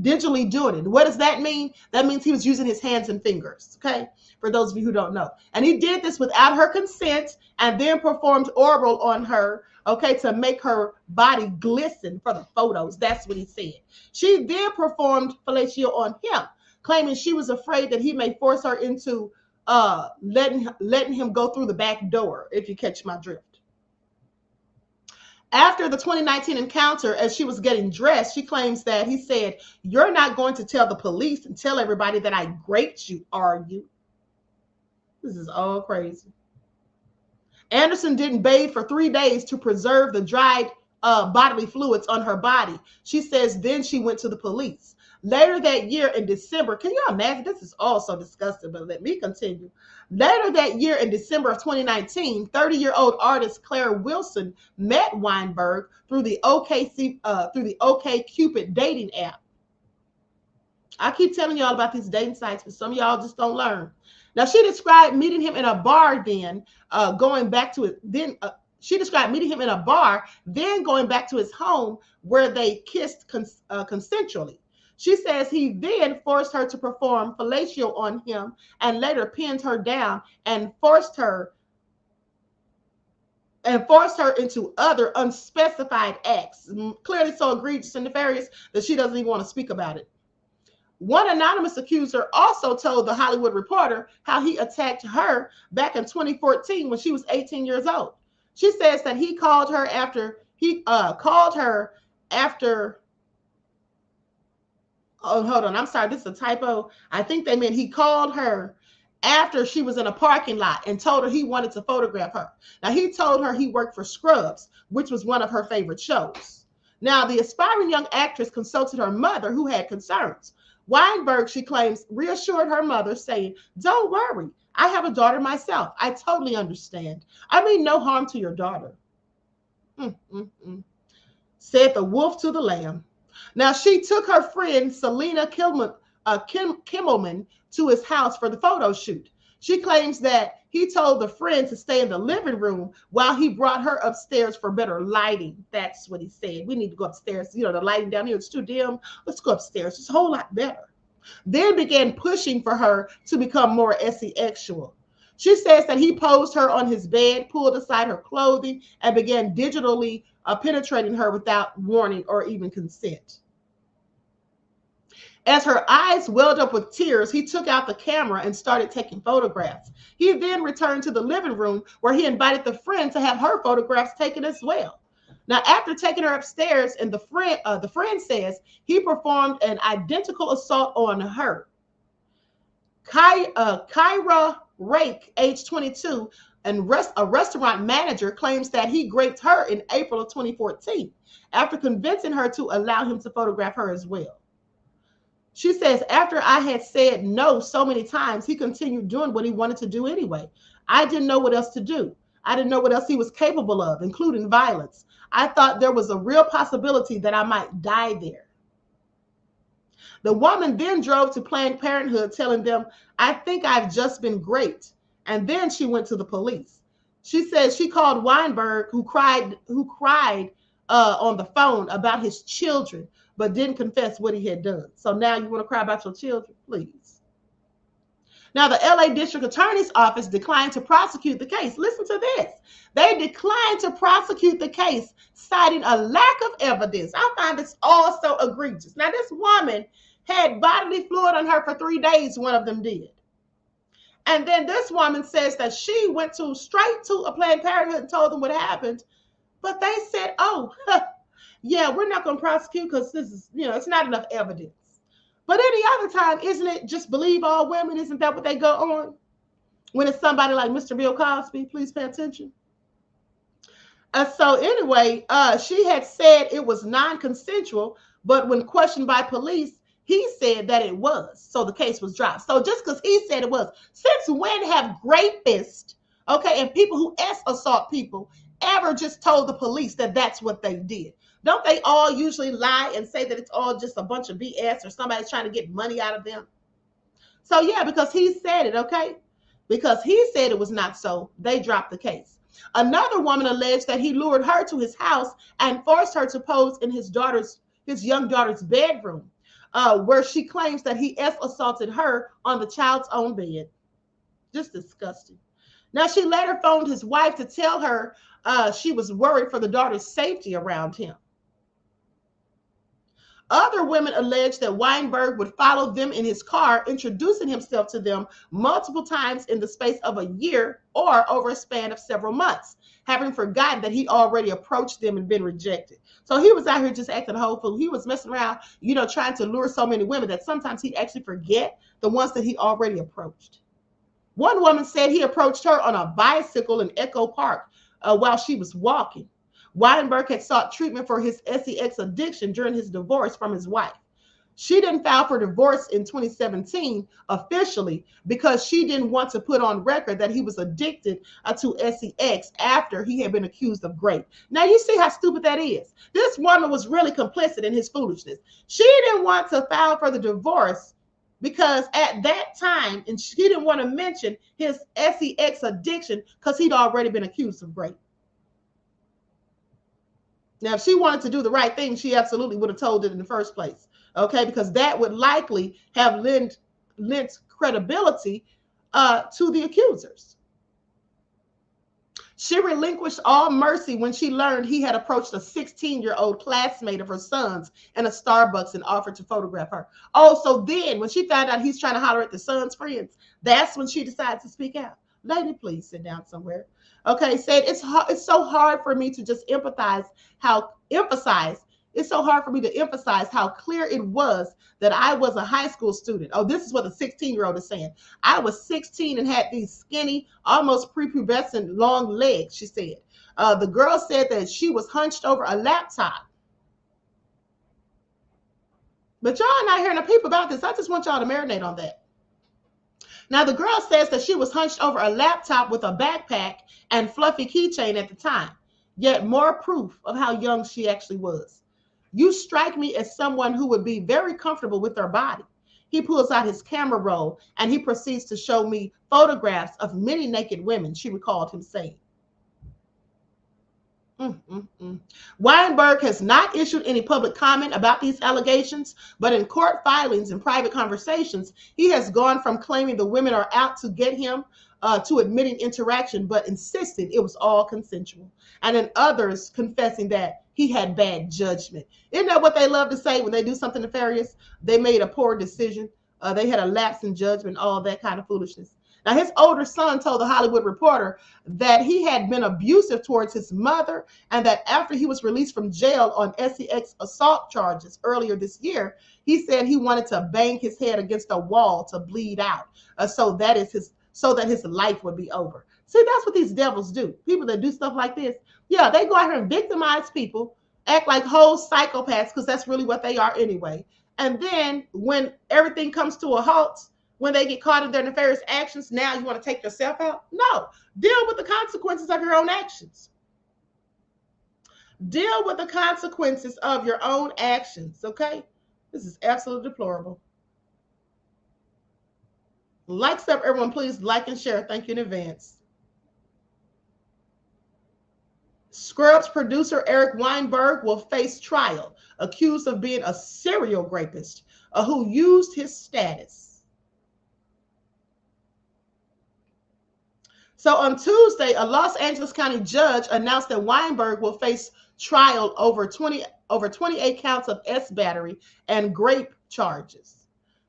Digitally doing it. What does that mean? That means he was using his hands and fingers. Okay. For those of you who don't know. And he did this without her consent and then performed oral on her. Okay, to make her body glisten for the photos. That's what he said. She then performed fellatio on him, claiming she was afraid that he may force her into letting him go through the back door, if you catch my drift. After the 2019 encounter, as she was getting dressed, she claims that he said, "You're not going to tell the police and tell everybody that I raped you, are you?" This is all crazy. Anderson didn't bathe for 3 days to preserve the dried bodily fluids on her body. She says then she went to the police. Later that year in December, can you imagine? This is all so disgusting, but let me continue. Later that year in December of 2019, 30-year-old artist Claire Wilson met Weinberg through the OkCupid dating app. I keep telling y'all about these dating sites, but some of y'all just don't learn. Now, she described meeting him in a bar, she described meeting him in a bar, then going back to his home where they kissed consensually. She says he then forced her to perform fellatio on him and later pinned her down and forced her into other unspecified acts, clearly so egregious and nefarious that she doesn't even want to speak about it. One anonymous accuser also told The Hollywood Reporter how he attacked her back in 2014 when she was 18 years old. She says that he called her after oh, hold on, I'm sorry, this is a typo. I think they meant he called her after she was in a parking lot and told her he wanted to photograph her. Now, he told her he worked for Scrubs, which was one of her favorite shows. Now, the aspiring young actress consulted her mother, who had concerns. Weinberg, she claims, reassured her mother, saying, "Don't worry, I have a daughter myself. I totally understand. I mean no harm to your daughter." Said the wolf to the lamb. Now, she took her friend Selena Kimmelman to his house for the photo shoot. She claims that he told the friend to stay in the living room while he brought her upstairs for better lighting. That's what he said. We need to go upstairs. You know, the lighting down here is too dim. Let's go upstairs. It's a whole lot better. Then began pushing for her to become more sexual. She says that he posed her on his bed, pulled aside her clothing, and began digitally penetrating her without warning or even consent. As her eyes welled up with tears, he took out the camera and started taking photographs. He then returned to the living room where he invited the friend to have her photographs taken as well. Now, after taking her upstairs, and the friend says he performed an identical assault on her. Kyra Rake, age 22, and a restaurant manager, claims that he raped her in April of 2014 after convincing her to allow him to photograph her as well. She says, after I had said no so many times, he continued doing what he wanted to do anyway. I didn't know what else to do. I didn't know what else he was capable of, including violence. I thought there was a real possibility that I might die there. The woman then drove to Planned Parenthood, telling them, "I think I've just been raped." And then she went to the police. She says she called Weinberg, who cried on the phone about his children, but didn't confess what he had done. So now you want to cry about your children? Please. Now, the LA District Attorney's Office declined to prosecute the case. Listen to this. They declined to prosecute the case, citing a lack of evidence. I find this all so egregious. Now, this woman had bodily fluid on her for 3 days, one of them did. And then this woman says that she went straight to a Planned Parenthood and told them what happened. But they said, oh, yeah, we're not going to prosecute because this is, it's not enough evidence. But any other time, isn't it just believe all women? Isn't that what they go on? When it's somebody like Mr. Bill Cosby, please pay attention. So anyway, she had said it was non-consensual, but when questioned by police, he said that it was. So the case was dropped. So just because he said it was, since when have rapists, and people who assault people ever just told the police that that's what they did? Don't they all usually lie and say that it's all just a bunch of BS or somebody's trying to get money out of them? So yeah, because he said it, because he said it was not so, they dropped the case. Another woman alleged that he lured her to his house and forced her to pose in his young daughter's bedroom, where she claims that he assaulted her on the child's own bed. Just disgusting. Now, she later phoned his wife to tell her she was worried for the daughter's safety around him. Other women alleged that Weinberg would follow them in his car, introducing himself to them multiple times in the space of a year or over a span of several months, having forgotten that he already approached them and been rejected. So he was out here just acting a whole fool. He was messing around, trying to lure so many women that sometimes he'd actually forget the ones that he already approached. One woman said he approached her on a bicycle in Echo Park while she was walking. Weinberg had sought treatment for his sex addiction during his divorce from his wife. She didn't file for divorce in 2017 officially because she didn't want to put on record that he was addicted to sex after he had been accused of rape. Now you see how stupid that is. This woman was really complicit in his foolishness. She didn't want to file for the divorce because at that time, and she didn't want to mention his sex addiction because he'd already been accused of rape. Now, if she wanted to do the right thing, she absolutely would have told it in the first place. Okay, because that would likely have lent credibility to the accusers. She relinquished all mercy when she learned he had approached a 16-year-old classmate of her son's in a Starbucks and offered to photograph her. Oh, so then when she found out he's trying to holler at the son's friends, that's when she decided to speak out. Lady, please sit down somewhere. Okay, said it's so hard for me to just it's so hard for me to emphasize how clear it was that I was a high school student. Oh, this is what the 16-year-old is saying. I was 16 and had these skinny, almost prepubescent long legs, she said. The girl said that she was hunched over a laptop. But y'all are not hearing the people about this. I just want y'all to marinate on that. Now, the girl says that she was hunched over a laptop with a backpack and fluffy keychain at the time. Yet more proof of how young she actually was. You strike me as someone who would be very comfortable with their body. He pulls out his camera roll and he proceeds to show me photographs of many naked women, she recalled him saying. Weinberg has not issued any public comment about these allegations, but in court filings and private conversations, he has gone from claiming the women are out to get him to admitting interaction, but insisted it was all consensual. And in others confessing that he had bad judgment. Isn't that what they love to say when they do something nefarious? They made a poor decision. They had a lapse in judgment, all that kind of foolishness. Now, his older son told the Hollywood Reporter that he had been abusive towards his mother and that after he was released from jail on sex assault charges earlier this year, he said he wanted to bang his head against a wall to bleed out so that his life would be over. See, that's what these devils do. People that do stuff like this, yeah, they go out here and victimize people, act like whole psychopaths because that's really what they are anyway. And then when everything comes to a halt, when they get caught in their nefarious actions, now you want to take yourself out? No. Deal with the consequences of your own actions. Deal with the consequences of your own actions, okay? This is absolutely deplorable. Likes up, everyone. Please like and share. Thank you in advance. Scrubs producer Eric Weinberg will face trial, accused of being a serial rapist who used his status. So on Tuesday, a Los Angeles County judge announced that Weinberg will face trial over 28 counts of battery and rape charges.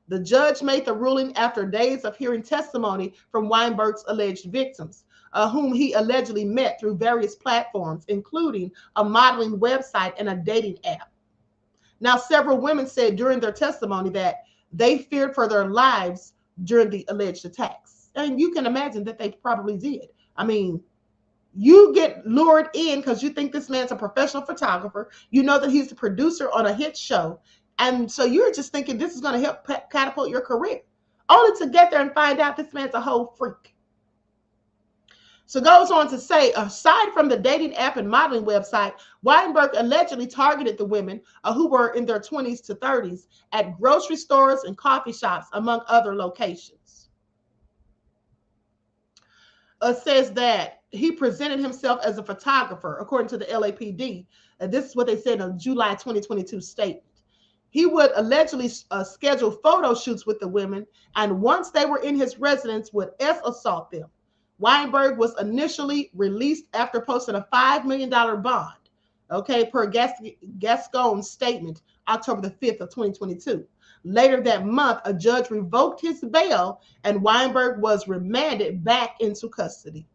The judge made the ruling after days of hearing testimony from Weinberg's alleged victims, whom he allegedly met through various platforms, including a modeling website and a dating app. Now, several women said during their testimony that they feared for their lives during the alleged attacks. And you can imagine that they probably did. I mean, you get lured in because you think this man's a professional photographer. You know that he's the producer on a hit show. And so you're just thinking this is going to help catapult your career, only to get there and find out this man's a whole freak. So goes on to say, aside from the dating app and modeling website, Weinberg allegedly targeted the women who were in their 20s to 30s at grocery stores and coffee shops, among other locations. Says that he presented himself as a photographer, according to the LAPD. This is what they said in a July 2022 statement. He would allegedly schedule photo shoots with the women, and once they were in his residence, would assault them. Weinberg was initially released after posting a $5 million bond, okay, per Gascon's statement, October the 5th of 2022. Later that month, a judge revoked his bail and Weinberg was remanded back into custody.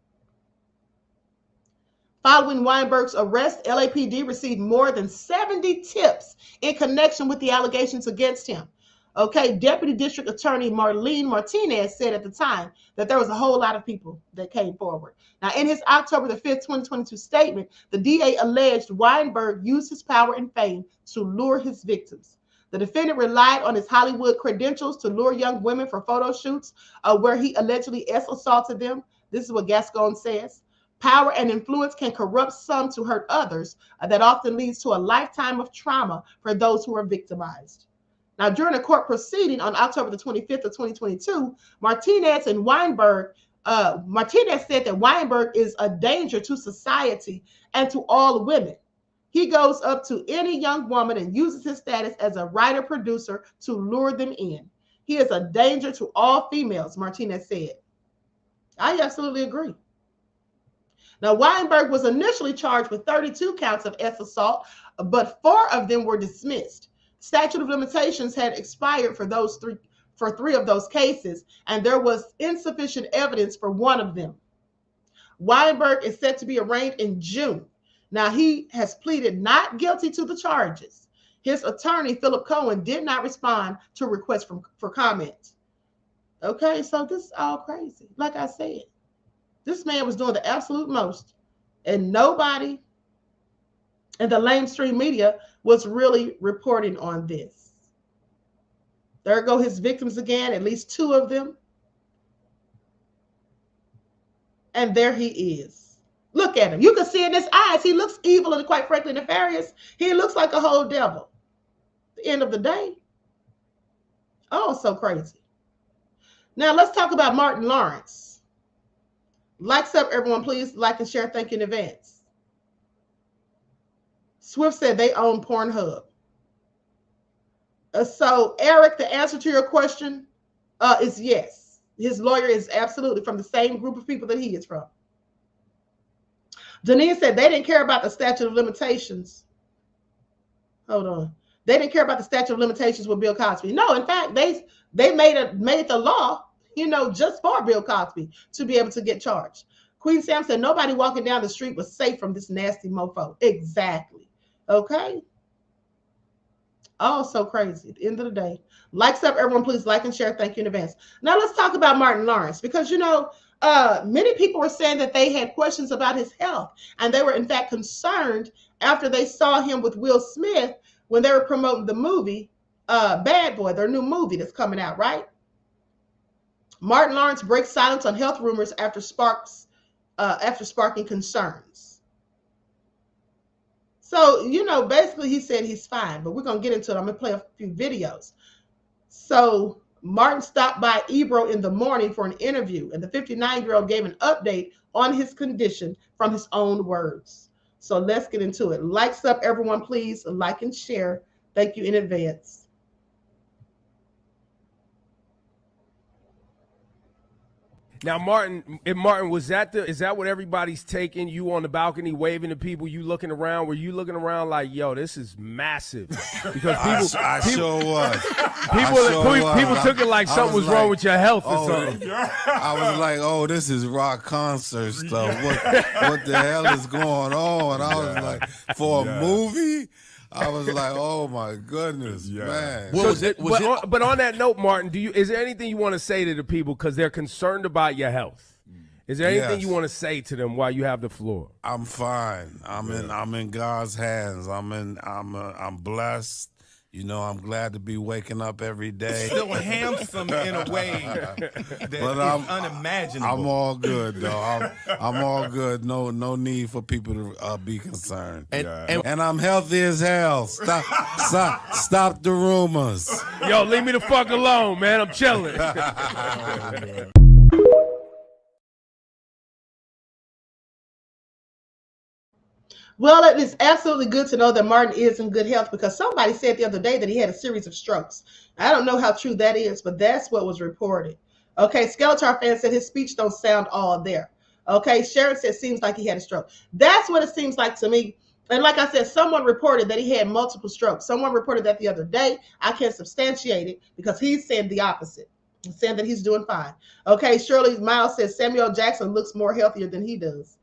Following Weinberg's arrest, LAPD received more than 70 tips in connection with the allegations against him. Okay, Deputy District Attorney Marlene Martinez said at the time that there was a whole lot of people that came forward. Now, in his October the 5th, 2022 statement, the DA alleged Weinberg used his power and fame to lure his victims. The defendant relied on his Hollywood credentials to lure young women for photo shoots where he allegedly assaulted them. This is what Gascon says. Power and influence can corrupt some to hurt others. That often leads to a lifetime of trauma for those who are victimized. Now, during a court proceeding on October the 25th of 2022, Martinez said that Weinberg is a danger to society and to all women. He goes up to any young woman and uses his status as a writer-producer to lure them in. He is a danger to all females, Martinez said. I absolutely agree. Now, Weinberg was initially charged with 32 counts of assault, but 4 of them were dismissed. Statute of limitations had expired for three of those cases, and there was insufficient evidence for one of them. Weinberg is set to be arraigned in June. Now, he has pleaded not guilty to the charges. His attorney, Philip Cohen, did not respond to requests for comment. Okay, so this is all crazy. Like I said, this man was doing the absolute most, and nobody in the mainstream media was really reporting on this. There go his victims again, at least 2 of them. And there he is. Look at him. You can see in his eyes, he looks evil and quite frankly nefarious. He looks like a whole devil. At the end of the day. Oh, so crazy. Now let's talk about Martin Lawrence. Likes up, everyone, please. Like and share. Thank you in advance. Swift said they own Pornhub. So, Eric, the answer to your question is yes. His lawyer is absolutely from the same group of people that he is from. Denise said they didn't care about the statute of limitations. Hold on. They didn't care about the statute of limitations with Bill Cosby. No, in fact, they made the law, just for Bill Cosby to be able to get charged. Queen Sam said nobody walking down the street was safe from this nasty mofo. Exactly. Okay. Oh, so crazy. At the end of the day. Likes up, everyone, please like and share. Thank you in advance. Now let's talk about Martin Lawrence, because many people were saying that they had questions about his health, and they were in fact concerned after they saw him with Will Smith when they were promoting the movie Bad Boy, their new movie that's coming out, right? Martin Lawrence breaks silence on health rumors after sparking concerns. So, basically he said he's fine, but we're going to get into it. I'm going to play a few videos. So Martin stopped by Ebro in the morning for an interview, and the 59-year-old gave an update on his condition from his own words. So let's get into it. Likes up, everyone, please. Like and share. Thank you in advance. Now, Martin, is that what everybody's taking? You on the balcony waving to people, you looking around? Were you looking around like, yo, this is massive? Because people took it like something was wrong with your health or something. I was like, oh, this is rock concert stuff. What the hell is going on? I was like, for a movie? I was like, oh my goodness, man. But on that note, Martin, is there anything you want to say to the people because they're concerned about your health? Is there anything you want to say to them while you have the floor? I'm fine. I'm in God's hands. I'm blessed. I'm glad to be waking up every day. Still handsome in a way that is unimaginable. I'm all good, though. I'm all good. No need for people to be concerned. And I'm healthy as hell. Stop the rumors. Yo, leave me the fuck alone, man. I'm chilling. Well, it is absolutely good to know that Martin is in good health, because somebody said the other day that he had a series of strokes. I don't know how true that is, but that's what was reported. Okay, Skeletor fan said his speech don't sound all there. Okay, Sharon said seems like he had a stroke. That's what it seems like to me. And like I said, someone reported that he had multiple strokes. Someone reported that the other day. I can't substantiate it because he's saying the opposite. He's saying that he's doing fine. Okay, Shirley Miles says Samuel Jackson looks more healthier than he does.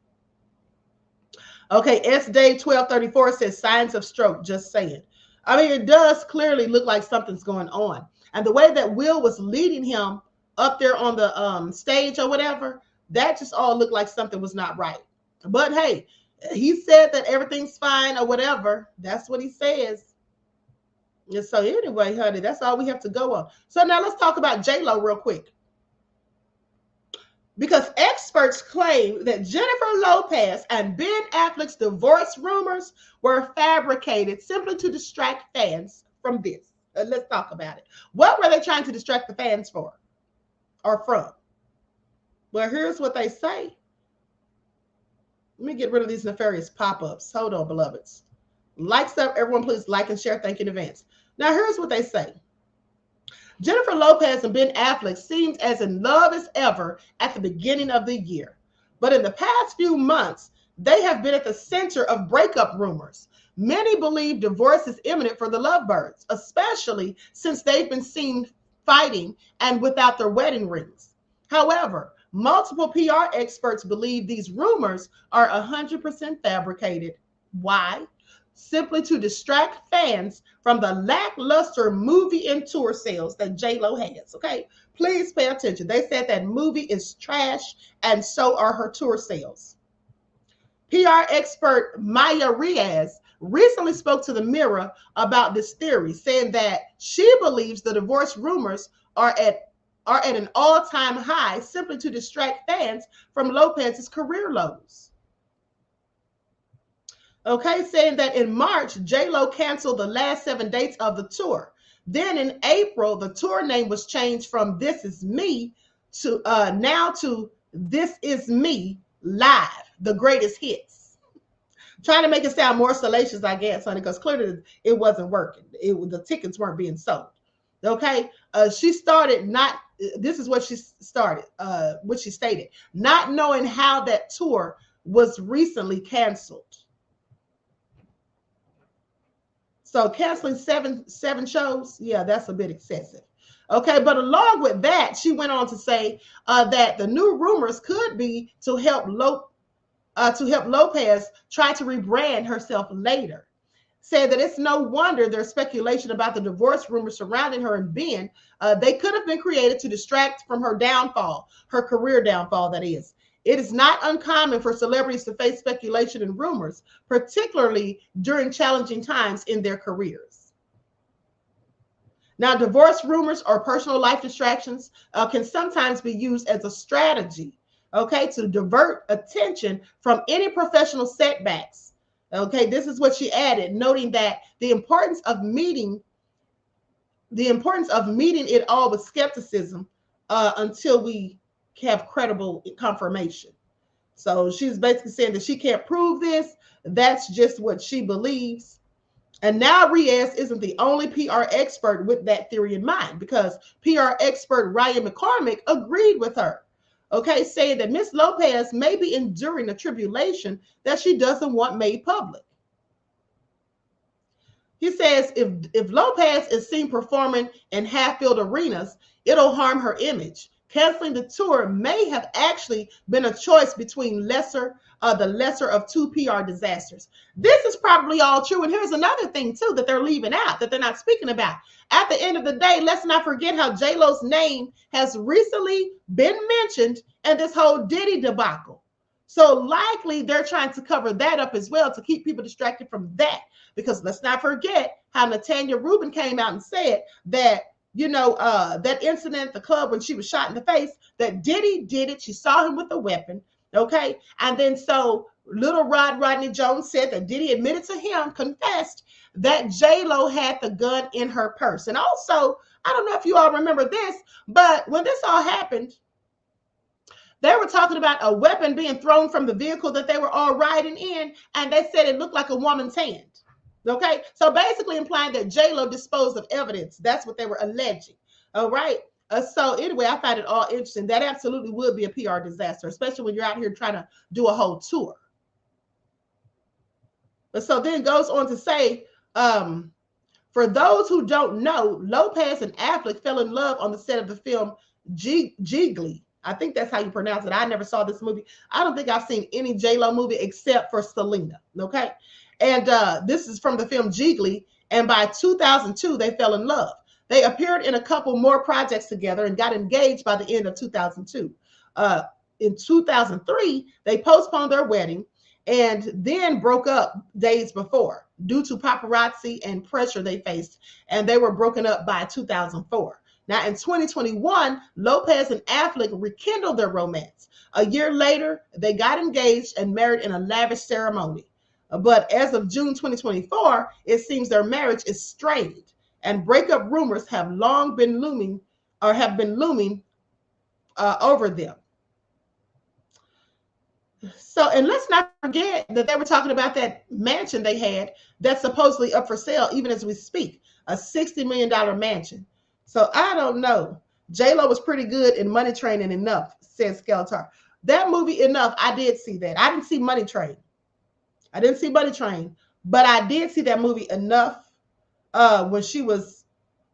Okay, S Dave 1234 says signs of stroke, just saying. I mean, it does clearly look like something's going on. And the way that Will was leading him up there on the stage or whatever, that just all looked like something was not right. But hey, he said that everything's fine or whatever. That's what he says. And so anyway, honey, that's all we have to go on. So now let's talk about J-Lo real quick. Because experts claim that Jennifer Lopez and Ben Affleck's divorce rumors were fabricated simply to distract fans from this. Let's talk about it. What were they trying to distract the fans for or from? Well, here's what they say. Let me get rid of these nefarious pop-ups. Hold on, beloveds. Likes up, everyone, please like and share. Thank you in advance. Now, here's what they say. Jennifer Lopez and Ben Affleck seemed as in love as ever at the beginning of the year. But in the past few months, they have been at the center of breakup rumors. Many believe divorce is imminent for the lovebirds, especially since they've been seen fighting and without their wedding rings. However, multiple PR experts believe these rumors are 100% fabricated. Why? Simply to distract fans from the lackluster movie and tour sales that J-Lo has, okay? Please pay attention. They said that movie is trash, and so are her tour sales. PR expert Maya Riaz recently spoke to the Mirror about this theory, saying that she believes the divorce rumors are at an all-time high simply to distract fans from Lopez's career lows. Okay, saying that in March, J-Lo canceled the last 7 dates of the tour. Then in April, the tour name was changed from This Is Me to now to This Is Me Live, the greatest hits. Trying to make it sound more salacious, I guess, honey, because clearly it wasn't working. The tickets weren't being sold. Okay, she started not. This is what she started. What she stated, not knowing how that tour was recently canceled. So canceling seven shows, yeah, that's a bit excessive. Okay, but along with that, she went on to say that the new rumors could be to help Lopez try to rebrand herself later. Said that it's no wonder there's speculation about the divorce rumors surrounding her and Ben. They could have been created to distract from her downfall, her career downfall, that is. It is not uncommon for celebrities to face speculation and rumors, particularly during challenging times in their careers. Now, divorce rumors or personal life distractions can sometimes be used as a strategy, okay, to divert attention from any professional setbacks. Okay, this is what she added, noting that the importance of meeting it all with skepticism until we have credible confirmation. So she's basically saying that she can't prove this. That's just what she believes. And now Riaz isn't the only PR expert with that theory in mind, because PR expert Ryan McCormick agreed with her. Okay, saying that Miss Lopez may be enduring a tribulation that she doesn't want made public. He says if Lopez is seen performing in half-filled arenas, it'll harm her image. Canceling the tour may have actually been a choice between the lesser of two PR disasters. This is probably all true. And here's another thing, too, that they're leaving out, that they're not speaking about. At the end of the day, let's not forget how J-Lo's name has recently been mentioned in this whole Diddy debacle. So likely they're trying to cover that up as well to keep people distracted from that. Because let's not forget how Natanya Rubin came out and said that, you know, that incident at the club when she was shot in the face, that Diddy did it. She saw him with a weapon. Okay. And then so little Rodney Jones said that Diddy admitted to him, confessed that J-Lo had the gun in her purse. And also, I don't know if you all remember this, but when this all happened, they were talking about a weapon being thrown from the vehicle that they were all riding in. And they said it looked like a woman's hand. Okay, so basically implying that J-Lo disposed of evidence. That's what they were alleging. All right. So anyway, I find it all interesting. That absolutely would be a PR disaster, especially when you're out here trying to do a whole tour. But so then goes on to say, for those who don't know, Lopez and Affleck fell in love on the set of the film Jiggly. I think that's how you pronounce it. I never saw this movie. I don't think I've seen any J-Lo movie except for Selena. Okay. And this is from the film Jiggly. And by 2002, they fell in love. They appeared in a couple more projects together and got engaged by the end of 2002. In 2003, they postponed their wedding and then broke up days before due to paparazzi and pressure they faced, and they were broken up by 2004. Now, in 2021, Lopez and Affleck rekindled their romance. A year later, they got engaged and married in a lavish ceremony. But as of June 2024, it seems their marriage is strained, and breakup rumors have long been looming over them. So, and let's not forget that they were talking about that mansion they had that's supposedly up for sale, even as we speak, a $60 million mansion. So I don't know. J-Lo was pretty good in Money Train and Enough, says Skeletor. That movie, Enough, I did see that. I didn't see Money Train. But I did see that movie Enough when she was,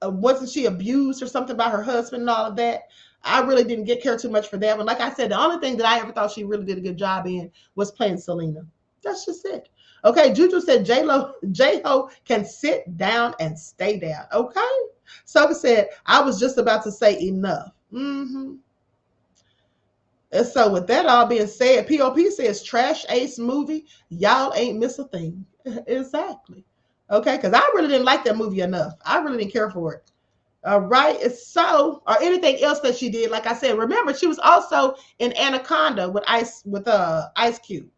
wasn't she abused or something by her husband and all of that? I really didn't care too much for that one. Like I said, the only thing that I ever thought she really did a good job in was playing Selena. That's just it. Okay, Juju said J-Ho can sit down and stay down. Okay. Soka said, I was just about to say enough. And so with that all being said, POP says trash ace movie. Y'all ain't miss a thing. Exactly. Okay, because I really didn't like that movie enough. I really didn't care for it. All right. So, or anything else that she did, like I said, remember she was also in Anaconda with Ice Cube.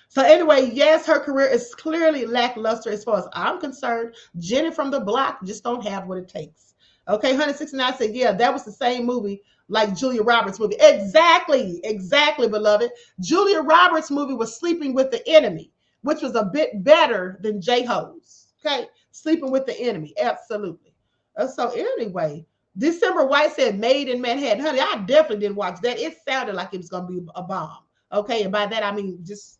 So anyway, yes, her career is clearly lackluster as far as I'm concerned. Jenny from the block just don't have what it takes. Okay, 169 said, yeah, that was the same movie like Julia Roberts' movie. Exactly, beloved. Julia Roberts' movie was Sleeping with the Enemy, which was a bit better than J-Ho's. Okay, Sleeping with the Enemy, absolutely. So anyway, December White said Made in Manhattan. Honey, I definitely didn't watch that. It sounded like it was going to be a bomb. Okay, and by that I mean just,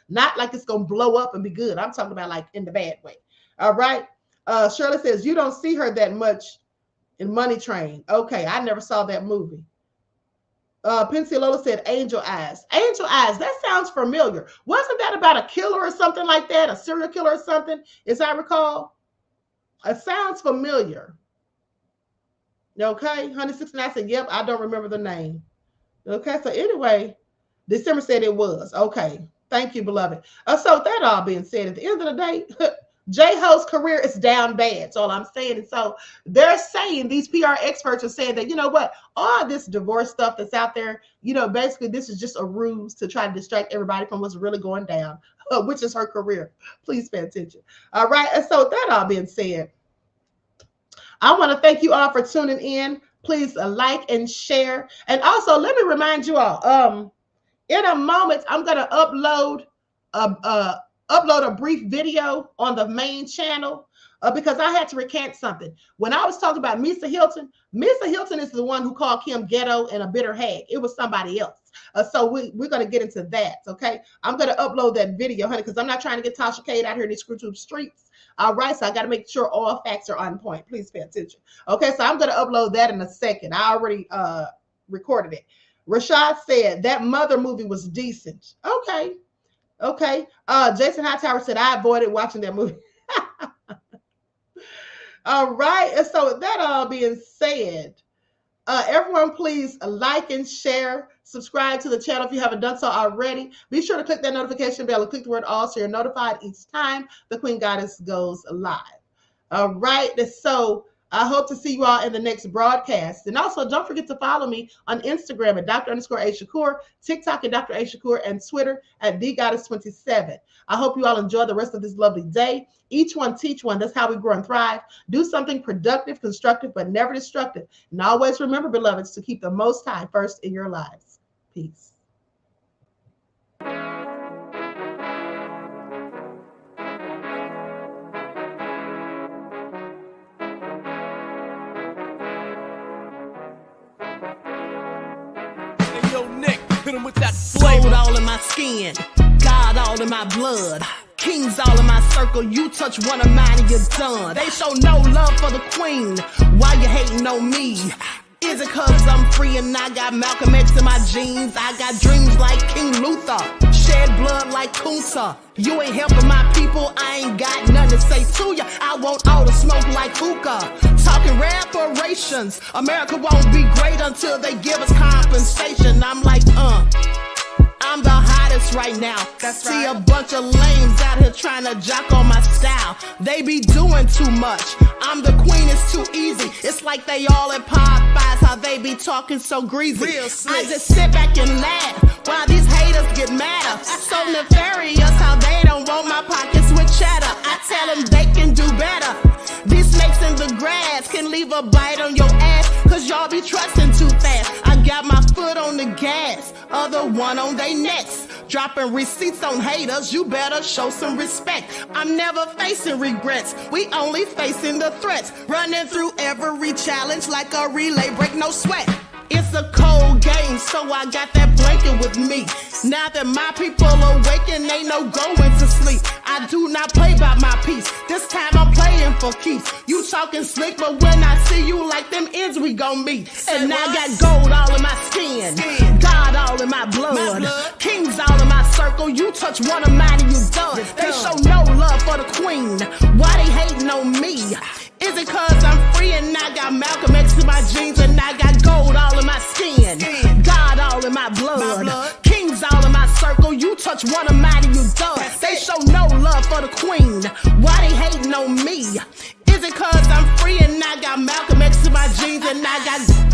not like it's going to blow up and be good. I'm talking about like in the bad way. All right. Shirley says, you don't see her that much in Money Train. Okay, I never saw that movie. Pinciola said Angel Eyes. Angel Eyes, that sounds familiar. Wasn't that about a killer or something like that? A serial killer or something, as I recall? It sounds familiar. Okay, 169 said, yep, I don't remember the name. Okay, so anyway, December said it was. Okay, thank you, beloved. So that all being said, at the end of the day, J-Ho's career is down bad. That's all I'm saying. And so they're saying, these PR experts are saying that, you know what, all this divorce stuff that's out there, basically this is just a ruse to try to distract everybody from what's really going down, which is her career. Please pay attention. All right. And so that all being said, I want to thank you all for tuning in. Please like and share. And also, let me remind you all, in a moment, I'm going to upload a brief video on the main channel because I had to recant something. When I was talking about Misa Hilton is the one who called Kim ghetto and a bitter hag. It was somebody else. So we're going to get into that, okay? I'm going to upload that video, honey, because I'm not trying to get Tasha Cade out here in these ScrewTube streets. All right, so I got to make sure all facts are on point. Please pay attention. Okay, so I'm going to upload that in a second. I already recorded it. Rashad said that Mother movie was decent. Okay. Jason Hightower said I avoided watching that movie. All right. And so with that all being said, everyone please like and share, subscribe to the channel if you haven't done so already. Be sure to click that notification bell and click the word all so you're notified each time the Queen Goddess goes live. All right. And so I hope to see you all in the next broadcast. And also, don't forget to follow me on Instagram at Dr._A_Shakur, TikTok at Dr. A Shakur, and Twitter at DGoddess27. I hope you all enjoy the rest of this lovely day. Each one teach one. That's how we grow and thrive. Do something productive, constructive, but never destructive. And always remember, beloveds, to keep the Most High first in your lives. Peace. With that gold all in my skin, God all in my blood, kings all in my circle. You touch one of mine and you're done. They show no love for the queen. Why you hating on me? Is it cause I'm free and I got Malcolm X in my jeans? I got dreams like King Luther. shed blood like Kunta. You ain't helping my people, I ain't got nothing to say to ya. I want all the smoke like hookah. Talking reparations, America won't be great until they give us compensation. I'm like, I'm the hottest right now. See a bunch of lames out here trying to jock on my style. They be doing too much. I'm the queen, it's too easy. It's like they all at Popeyes, how they be talking so greasy. I just sit back and laugh while these haters get madder. So nefarious how they don't want my pockets with cheddar. I tell them they can do better. These snakes in the grass can leave a bite on your ass, cause y'all be trusting too fast. I got my foot on the gas, other one on they necks. Dropping receipts on haters, you better show some respect. I'm never facing regrets, we only facing the threats. Running through every challenge like a relay, break no sweat. It's a cold game, so I got that blanket with me. Now that my people awaken, ain't no going to sleep. I do not play by my piece, this time I'm playing for keeps. You talking slick, but when I see you like them ends, we gon' meet. And I got gold all in my skin, God all in my blood, kings all in my circle. You touch one of mine and you done. They show no love for the queen, why they hating on me? Is it cause I'm free and I got Malcolm X in my jeans and I got gold all in my skin, God all in my blood, kings all in my circle. You touch one of mine and you done. They show no love for the queen, why they hating on me? Is it cause I'm free and I got Malcolm X in my jeans and I got